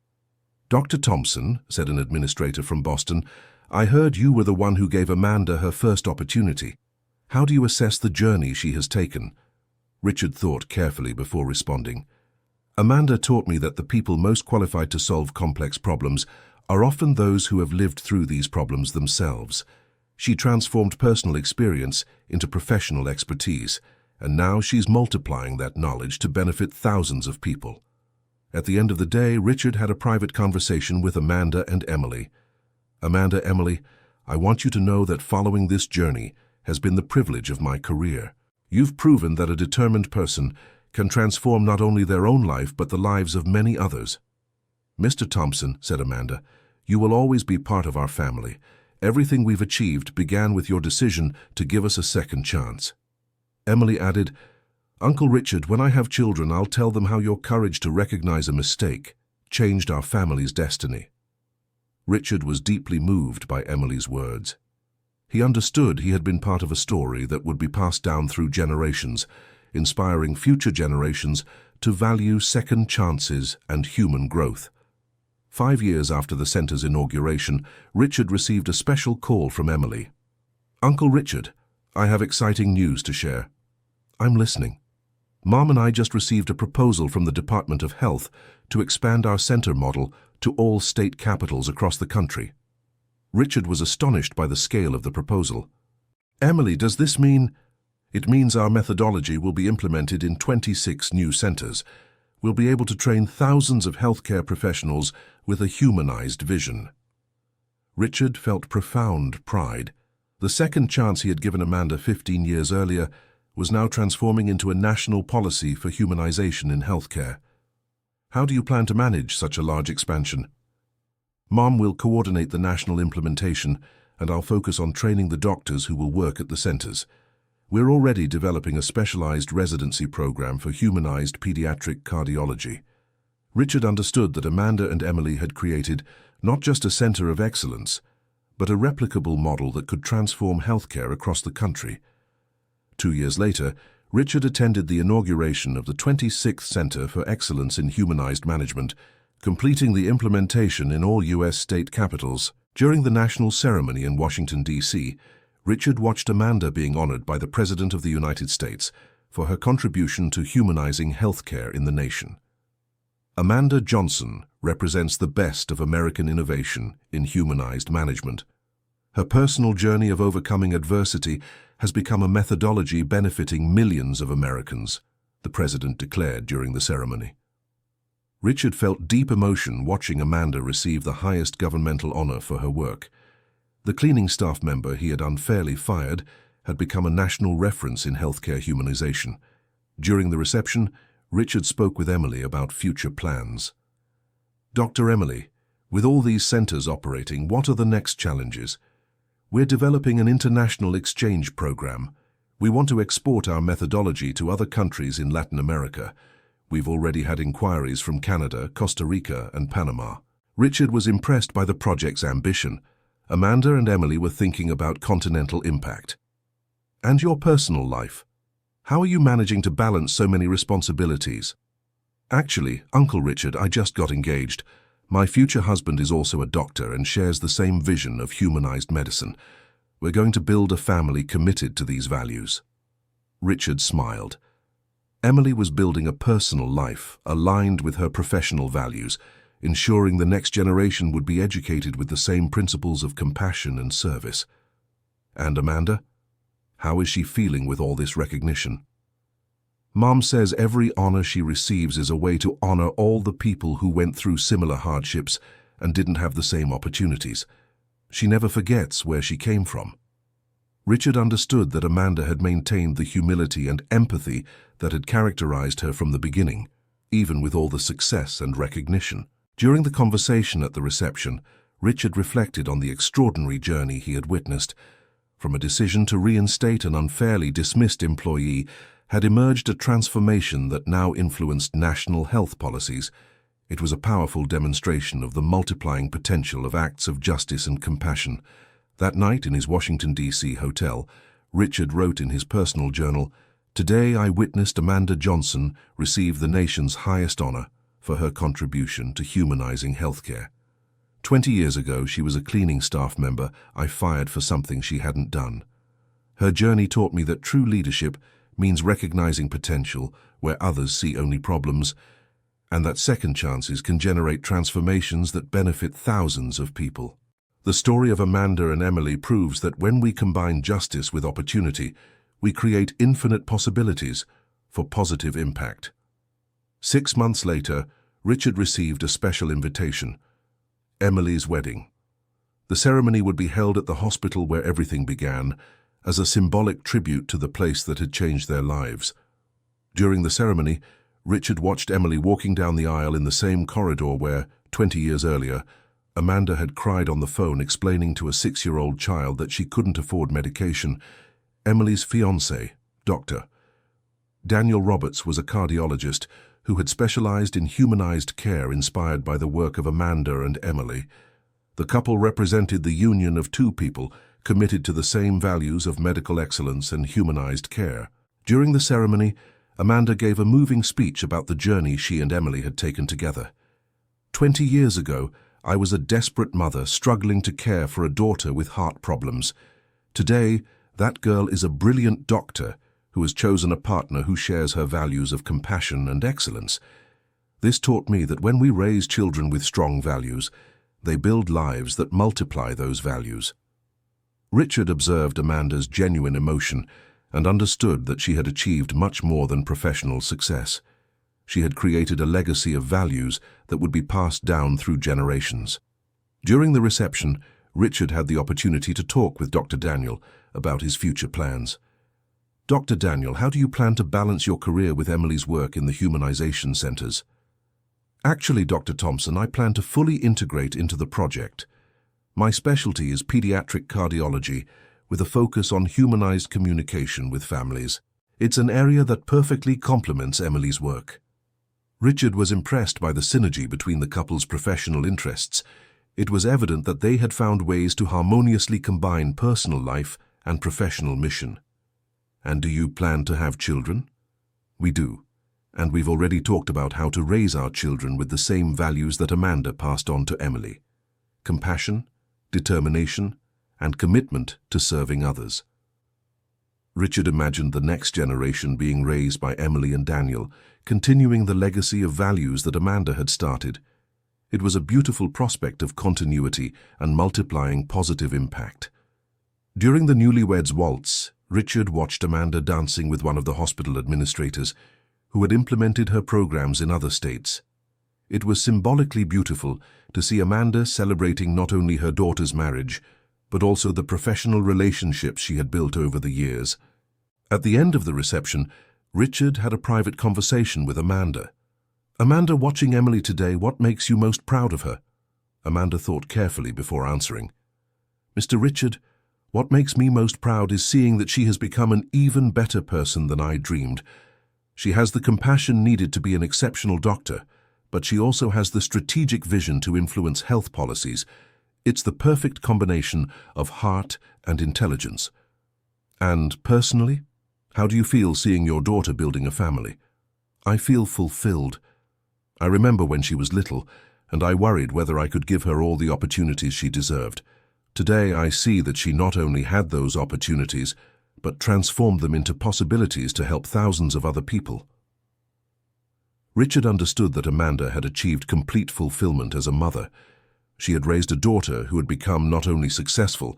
"Dr. Thompson," said an administrator from Boston, "I heard you were the one who gave Amanda her first opportunity. How do you assess the journey she has taken?" Richard thought carefully before responding. "Amanda taught me that the people most qualified to solve complex problems are often those who have lived through these problems themselves. She transformed personal experience into professional expertise, and now she's multiplying that knowledge to benefit thousands of people." At the end of the day, Richard had a private conversation with Amanda and Emily. "Amanda, Emily, I want you to know that following this journey has been the privilege of my career. You've proven that a determined person can transform not only their own life but the lives of many others." "Mr. Thompson," said Amanda, "you will always be part of our family. Everything we've achieved began with your decision to give us a second chance." Emily added, "Uncle Richard, when I have children, I'll tell them how your courage to recognize a mistake changed our family's destiny." Richard was deeply moved by Emily's words. He understood he had been part of a story that would be passed down through generations, inspiring future generations to value second chances and human growth. 5 years after the center's inauguration, Richard received a special call from Emily. "Uncle Richard, I have exciting news to share." "I'm listening." "Mom and I just received a proposal from the Department of Health to expand our center model to all state capitals across the country." Richard was astonished by the scale of the proposal. "Emily, does this mean—" "It means our methodology will be implemented in 26 new centers. We'll be able to train thousands of healthcare professionals with a humanized vision." Richard felt profound pride. The second chance he had given Amanda 15 years earlier was now transforming into a national policy for humanization in healthcare. "How do you plan to manage such a large expansion?" "Mom will coordinate the national implementation, and I'll focus on training the doctors who will work at the centers. We're already developing a specialized residency program for humanized pediatric cardiology." Richard understood that Amanda and Emily had created not just a center of excellence, but a replicable model that could transform healthcare across the country. 2 years later, Richard attended the inauguration of the 26th Center for Excellence in Humanized Management, completing the implementation in all U.S. state capitals. During the national ceremony in Washington, D.C., Richard watched Amanda being honored by the President of the United States for her contribution to humanizing healthcare in the nation. Amanda Johnson represents the best of American innovation in humanized management. Her personal journey of overcoming adversity has become a methodology benefiting millions of Americans, the President declared during the ceremony. Richard felt deep emotion watching Amanda receive the highest governmental honor for her work. The cleaning staff member he had unfairly fired had become a national reference in healthcare humanization. During the reception, Richard spoke with Emily about future plans. "Dr. Emily, with all these centers operating, what are the next challenges?" "We're developing an international exchange program. We want to export our methodology to other countries in Latin America. We've already had inquiries from Canada, Costa Rica, and Panama." Richard was impressed by the project's ambition. Amanda and Emily were thinking about continental impact. "And your personal life? How are you managing to balance so many responsibilities?" "Actually, Uncle Richard, I just got engaged. My future husband is also a doctor and shares the same vision of humanized medicine. We're going to build a family committed to these values." Richard smiled. Emily was building a personal life aligned with her professional values, ensuring the next generation would be educated with the same principles of compassion and service. And Amanda? How is she feeling with all this recognition? "Mom says every honor she receives is a way to honor all the people who went through similar hardships and didn't have the same opportunities. She never forgets where she came from." Richard understood that Amanda had maintained the humility and empathy that had characterized her from the beginning, even with all the success and recognition. During the conversation at the reception, Richard reflected on the extraordinary journey he had witnessed. From a decision to reinstate an unfairly dismissed employee had emerged a transformation that now influenced national health policies. It was a powerful demonstration of the multiplying potential of acts of justice and compassion. That night in his Washington, D.C. hotel, Richard wrote in his personal journal, "Today I witnessed Amanda Johnson receive the nation's highest honor for her contribution to humanizing healthcare. 20 years ago, she was a cleaning staff member I fired for something she hadn't done. Her journey taught me that true leadership means recognizing potential where others see only problems, and that second chances can generate transformations that benefit thousands of people." The story of Amanda and Emily proves that when we combine justice with opportunity, we create infinite possibilities for positive impact. 6 months later, Richard received a special invitation: Emily's wedding. The ceremony would be held at the hospital where everything began, as a symbolic tribute to the place that had changed their lives. During the ceremony, Richard watched Emily walking down the aisle in the same corridor where, 20 years earlier, Amanda had cried on the phone explaining to a 6-year-old child that she couldn't afford medication. Emily's fiancé, Dr. Daniel Roberts, was a cardiologist who had specialized in humanized care inspired by the work of Amanda and Emily. The couple represented the union of two people committed to the same values of medical excellence and humanized care. During the ceremony, Amanda gave a moving speech about the journey she and Emily had taken together. 20 years ago, I was a desperate mother struggling to care for a daughter with heart problems. Today, that girl is a brilliant doctor who has chosen a partner who shares her values of compassion and excellence. This taught me that when we raise children with strong values, they build lives that multiply those values. Richard observed Amanda's genuine emotion and understood that she had achieved much more than professional success. She had created a legacy of values that would be passed down through generations. During the reception, Richard had the opportunity to talk with Dr. Daniel about his future plans. "Dr. Daniel, how do you plan to balance your career with Emily's work in the humanization centers?" "Actually, Dr. Thompson, I plan to fully integrate into the project. My specialty is pediatric cardiology, with a focus on humanized communication with families. It's an area that perfectly complements Emily's work." Richard was impressed by the synergy between the couple's professional interests. It was evident that they had found ways to harmoniously combine personal life and professional mission. "And do you plan to have children?" "We do, and we've already talked about how to raise our children with the same values that Amanda passed on to Emily: compassion, determination, and commitment to serving others." Richard imagined the next generation being raised by Emily and Daniel, continuing the legacy of values that Amanda had started. It was a beautiful prospect of continuity and multiplying positive impact. During the newlyweds' waltz, Richard watched Amanda dancing with one of the hospital administrators, who had implemented her programs in other states. It was symbolically beautiful to see Amanda celebrating not only her daughter's marriage, but also the professional relationships she had built over the years. At the end of the reception, Richard had a private conversation with Amanda. "Amanda, watching Emily today, what makes you most proud of her?" Amanda thought carefully before answering. "Mr. Richard, what makes me most proud is seeing that she has become an even better person than I dreamed. She has the compassion needed to be an exceptional doctor, but she also has the strategic vision to influence health policies. It's the perfect combination of heart and intelligence." "And personally, how do you feel seeing your daughter building a family?" "I feel fulfilled. I remember when she was little, and I worried whether I could give her all the opportunities she deserved. Today I see that she not only had those opportunities, but transformed them into possibilities to help thousands of other people." Richard understood that Amanda had achieved complete fulfillment as a mother. She had raised a daughter who had become not only successful,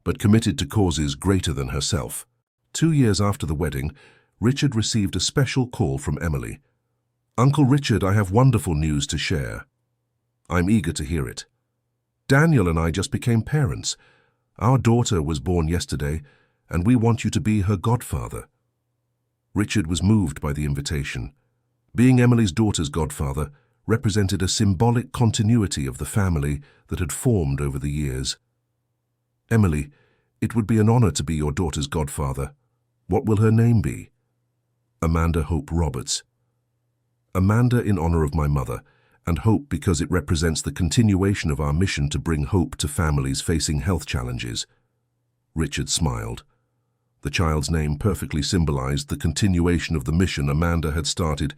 but committed to causes greater than herself. 2 years after the wedding, Richard received a special call from Emily. "Uncle Richard, I have wonderful news to share." "I'm eager to hear it." "Daniel and I just became parents. Our daughter was born yesterday, and we want you to be her godfather." Richard was moved by the invitation. Being Emily's daughter's godfather represented a symbolic continuity of the family that had formed over the years. "Emily, it would be an honor to be your daughter's godfather. What will her name be?" Amanda Hope Roberts. Amanda in honor of my mother, and Hope because it represents the continuation of our mission to bring hope to families facing health challenges. Richard smiled. The child's name perfectly symbolized the continuation of the mission Amanda had started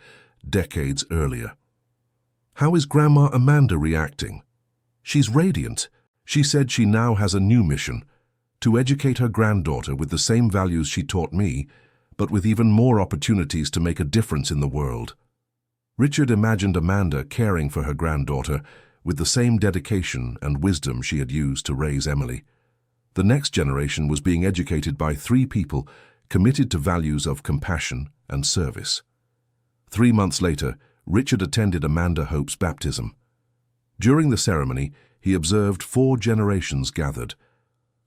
decades earlier. How is Grandma Amanda reacting? She's radiant. She said she now has a new mission, to educate her granddaughter with the same values she taught me, but with even more opportunities to make a difference in the world. Richard imagined Amanda caring for her granddaughter with the same dedication and wisdom she had used to raise Emily. The next generation was being educated by 3 people committed to values of compassion and service. 3 months later, Richard attended Amanda Hope's baptism. During the ceremony, he observed 4 generations gathered.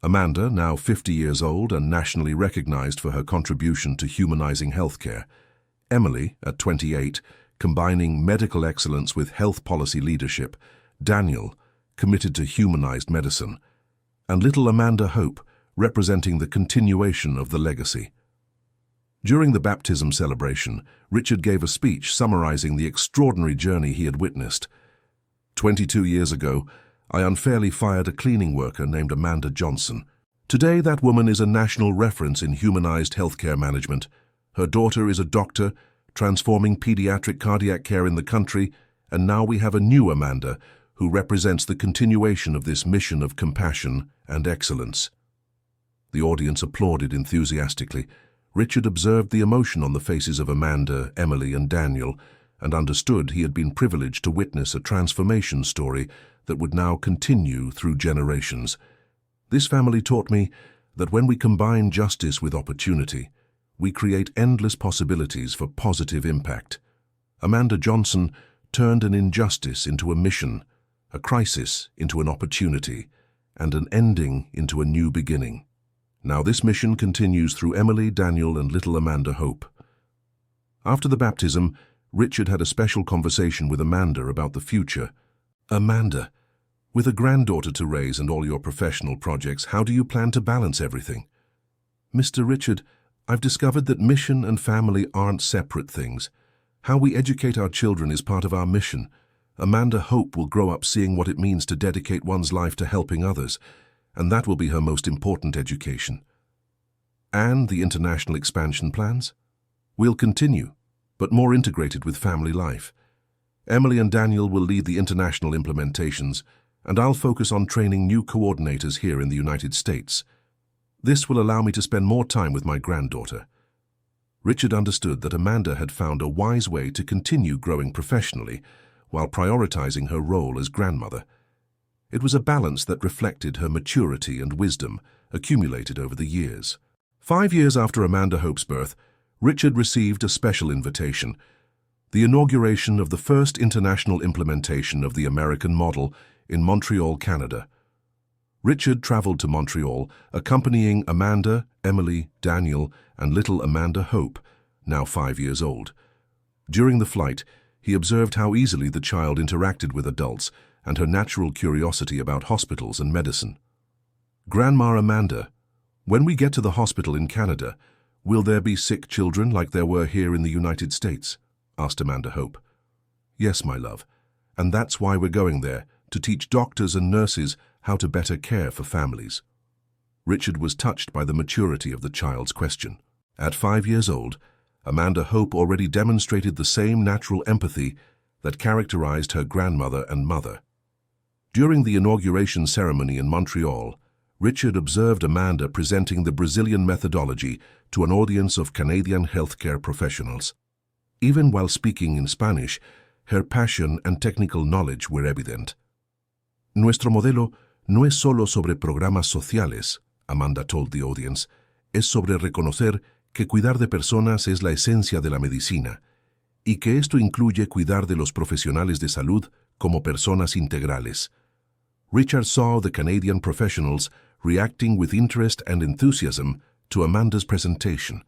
Amanda, now 50 years old and nationally recognized for her contribution to humanizing healthcare. Emily, at 28, combining medical excellence with health policy leadership. Daniel, committed to humanized medicine. And little Amanda Hope, representing the continuation of the legacy. During the baptism celebration, Richard gave a speech summarizing the extraordinary journey he had witnessed. 22 years ago, I unfairly fired a cleaning worker named Amanda Johnson. Today, that woman is a national reference in humanized healthcare management. Her daughter is a doctor, transforming pediatric cardiac care in the country, and now we have a new Amanda, who represents the continuation of this mission of compassion and excellence. The audience applauded enthusiastically. Richard observed the emotion on the faces of Amanda, Emily, and Daniel, and understood he had been privileged to witness a transformation story that would now continue through generations. This family taught me that when we combine justice with opportunity, we create endless possibilities for positive impact. Amanda Johnson turned an injustice into a mission, a crisis into an opportunity, and an ending into a new beginning. Now this mission continues through Emily, Daniel, and little Amanda Hope. After the baptism, Richard had a special conversation with Amanda about the future. Amanda, with a granddaughter to raise and all your professional projects, how do you plan to balance everything? Mr. Richard, I've discovered that mission and family aren't separate things. How we educate our children is part of our mission. Amanda Hope will grow up seeing what it means to dedicate one's life to helping others, and that will be her most important education. And the international expansion plans? We'll continue, but more integrated with family life. Emily and Daniel will lead the international implementations, and I'll focus on training new coordinators here in the United States. This will allow me to spend more time with my granddaughter. Richard understood that Amanda had found a wise way to continue growing professionally while prioritizing her role as grandmother. It was a balance that reflected her maturity and wisdom accumulated over the years. 5 years after Amanda Hope's birth, Richard received a special invitation, the inauguration of the first international implementation of the American model in Montreal, Canada. Richard traveled to Montreal, accompanying Amanda, Emily, Daniel, and little Amanda Hope, now 5 years old. During the flight, he observed how easily the child interacted with adults and her natural curiosity about hospitals and medicine. Grandma Amanda, when we get to the hospital in Canada, will there be sick children like there were here in the United States? Asked Amanda Hope. Yes, my love, and that's why we're going there, to teach doctors and nurses how to better care for families. Richard was touched by the maturity of the child's question. At 5 years old, Amanda Hope already demonstrated the same natural empathy that characterized her grandmother and mother. During the inauguration ceremony in Montreal, Richard observed Amanda presenting the Brazilian methodology to an audience of Canadian healthcare professionals. Even while speaking in Spanish, her passion and technical knowledge were evident. Nuestro modelo no es solo sobre programas sociales, Amanda told the audience, es sobre reconocer que cuidar de personas es la esencia de la medicina, y que esto incluye cuidar de los profesionales de salud como personas integrales. Richard saw the Canadian professionals reacting with interest and enthusiasm to Amanda's presentation.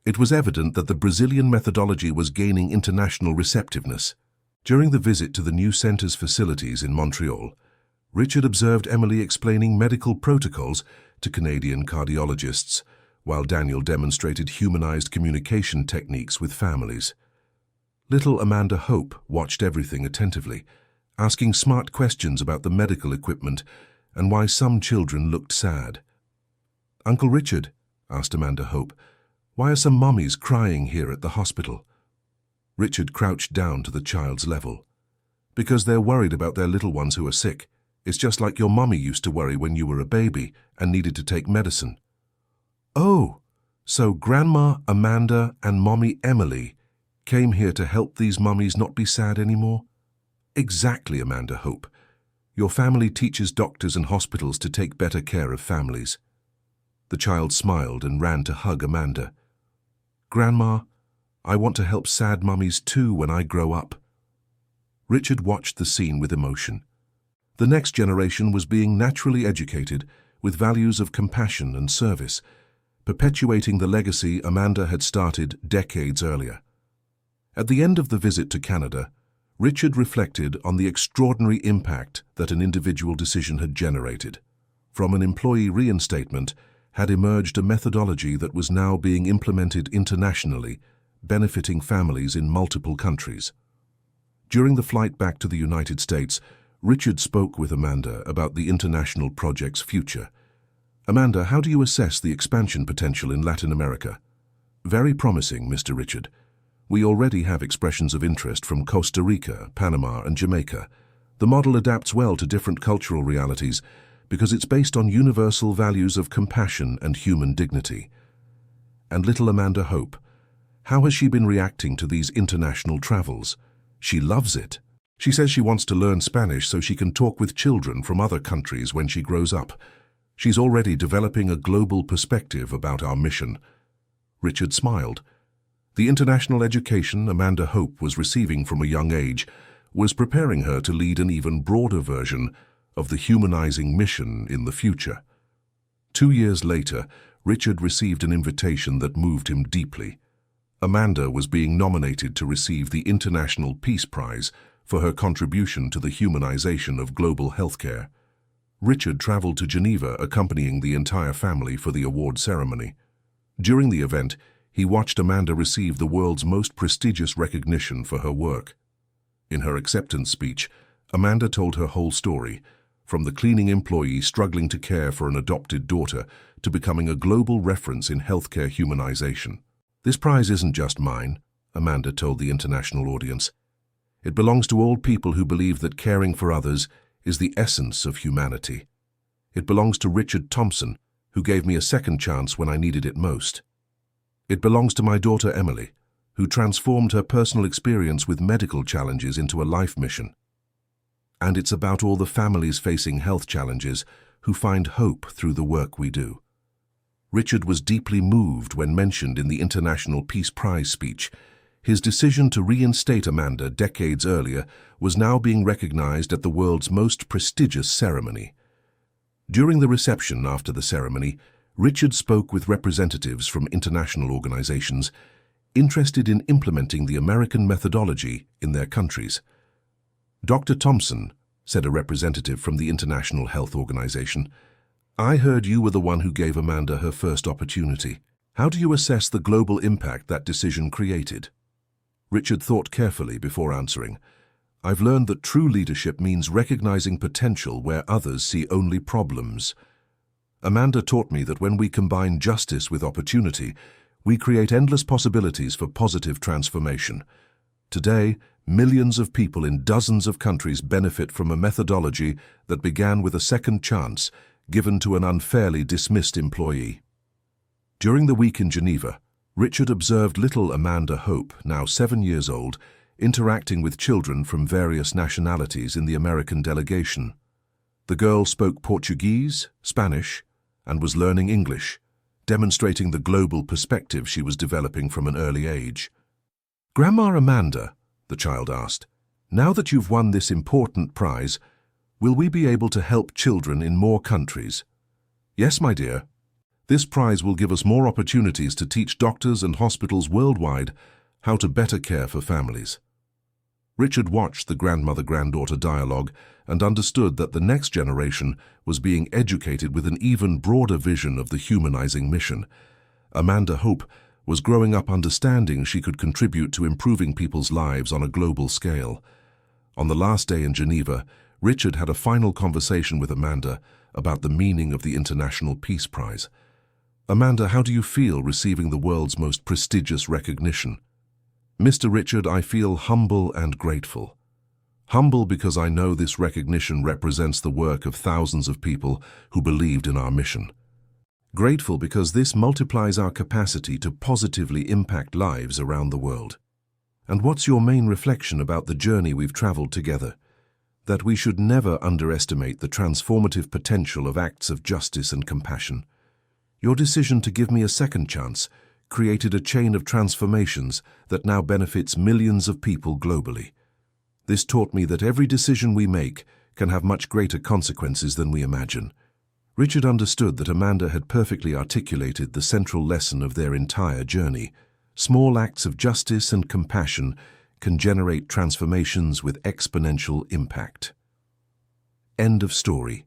It was evident that the Brazilian methodology was gaining international receptiveness. During the visit to the new center's facilities in Montreal, Richard observed Emily explaining medical protocols to Canadian cardiologists, while Daniel demonstrated humanized communication techniques with families. Little Amanda Hope watched everything attentively, asking smart questions about the medical equipment and why some children looked sad. "Uncle Richard," asked Amanda Hope, "why are some mummies crying here at the hospital?" Richard crouched down to the child's level. "Because they're worried about their little ones who are sick. It's just like your mummy used to worry when you were a baby and needed to take medicine." "Oh, so Grandma Amanda and Mommy Emily came here to help these mummies not be sad anymore?" "Exactly, Amanda Hope. Your family teaches doctors and hospitals to take better care of families." The child smiled and ran to hug Amanda. "Grandma, I want to help sad mummies too when I grow up." Richard watched the scene with emotion. The next generation was being naturally educated with values of compassion and service, perpetuating the legacy Amanda had started decades earlier. At the end of the visit to Canada, Richard reflected on the extraordinary impact that an individual decision had generated. From an employee reinstatement had emerged a methodology that was now being implemented internationally, benefiting families in multiple countries. During the flight back to the United States, Richard spoke with Amanda about the international project's future. "Amanda, how do you assess the expansion potential in Latin America?" "Very promising, Mr. Richard. We already have expressions of interest from Costa Rica, Panama, and Jamaica. The model adapts well to different cultural realities because it's based on universal values of compassion and human dignity." And little Amanda Hope, how has she been reacting to these international travels? She loves it. She says she wants to learn Spanish so she can talk with children from other countries when she grows up. She's already developing a global perspective about our mission. Richard smiled. The international education Amanda Hope was receiving from a young age was preparing her to lead an even broader version of the humanizing mission in the future. 2 years later, Richard received an invitation that moved him deeply. Amanda was being nominated to receive the International Peace Prize for her contribution to the humanization of global healthcare. Richard traveled to Geneva accompanying the entire family for the award ceremony. During the event, he watched Amanda receive the world's most prestigious recognition for her work. In her acceptance speech, Amanda told her whole story, from the cleaning employee struggling to care for an adopted daughter to becoming a global reference in healthcare humanization. "This prize isn't just mine," Amanda told the international audience. "It belongs to all people who believe that caring for others is the essence of humanity. It belongs to Richard Thompson, who gave me a second chance when I needed it most. It belongs to my daughter Emily, who transformed her personal experience with medical challenges into a life mission. And it's about all the families facing health challenges who find hope through the work we do." Richard was deeply moved when mentioned in the International Peace Prize speech. His decision to reinstate Amanda decades earlier was now being recognized at the world's most prestigious ceremony. During the reception after the ceremony, Richard spoke with representatives from international organizations interested in implementing the American methodology in their countries. "Dr. Thompson," said a representative from the International Health Organization, "I heard you were the one who gave Amanda her first opportunity. How do you assess the global impact that decision created?" Richard thought carefully before answering. "I've learned that true leadership means recognizing potential where others see only problems. Amanda taught me that when we combine justice with opportunity, we create endless possibilities for positive transformation. Today, millions of people in dozens of countries benefit from a methodology that began with a second chance given to an unfairly dismissed employee." During the week in Geneva, Richard observed little Amanda Hope, now 7 years old, interacting with children from various nationalities in the American delegation. The girl spoke Portuguese, Spanish, and was learning English, demonstrating the global perspective she was developing from an early age. "Grandma Amanda," the child asked, "now that you've won this important prize, will we be able to help children in more countries?" "Yes, my dear. This prize will give us more opportunities to teach doctors and hospitals worldwide how to better care for families." Richard watched the grandmother-granddaughter dialogue and understood that the next generation was being educated with an even broader vision of the humanizing mission. Amanda Hope was growing up understanding she could contribute to improving people's lives on a global scale. On the last day in Geneva, Richard had a final conversation with Amanda about the meaning of the International Peace Prize. Amanda, how do you feel receiving the world's most prestigious recognition? Mr. Richard, I feel humble and grateful. Humble because I know this recognition represents the work of thousands of people who believed in our mission. Grateful because this multiplies our capacity to positively impact lives around the world. And what's your main reflection about the journey we've traveled together? That we should never underestimate the transformative potential of acts of justice and compassion. Your decision to give me a second chance created a chain of transformations that now benefits millions of people globally. This taught me that every decision we make can have much greater consequences than we imagine. Richard understood that Amanda had perfectly articulated the central lesson of their entire journey. Small acts of justice and compassion can generate transformations with exponential impact. End of story.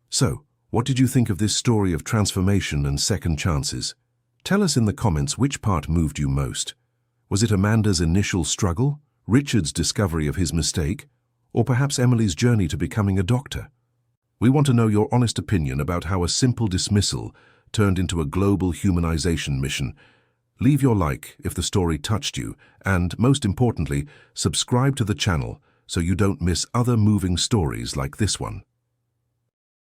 So, what did you think of this story of transformation and second chances? Tell us in the comments which part moved you most. Was it Amanda's initial struggle, Richard's discovery of his mistake, or perhaps Emily's journey to becoming a doctor? We want to know your honest opinion about how a simple dismissal turned into a global humanization mission. Leave your like if the story touched you, and, most importantly, subscribe to the channel so you don't miss other moving stories like this one.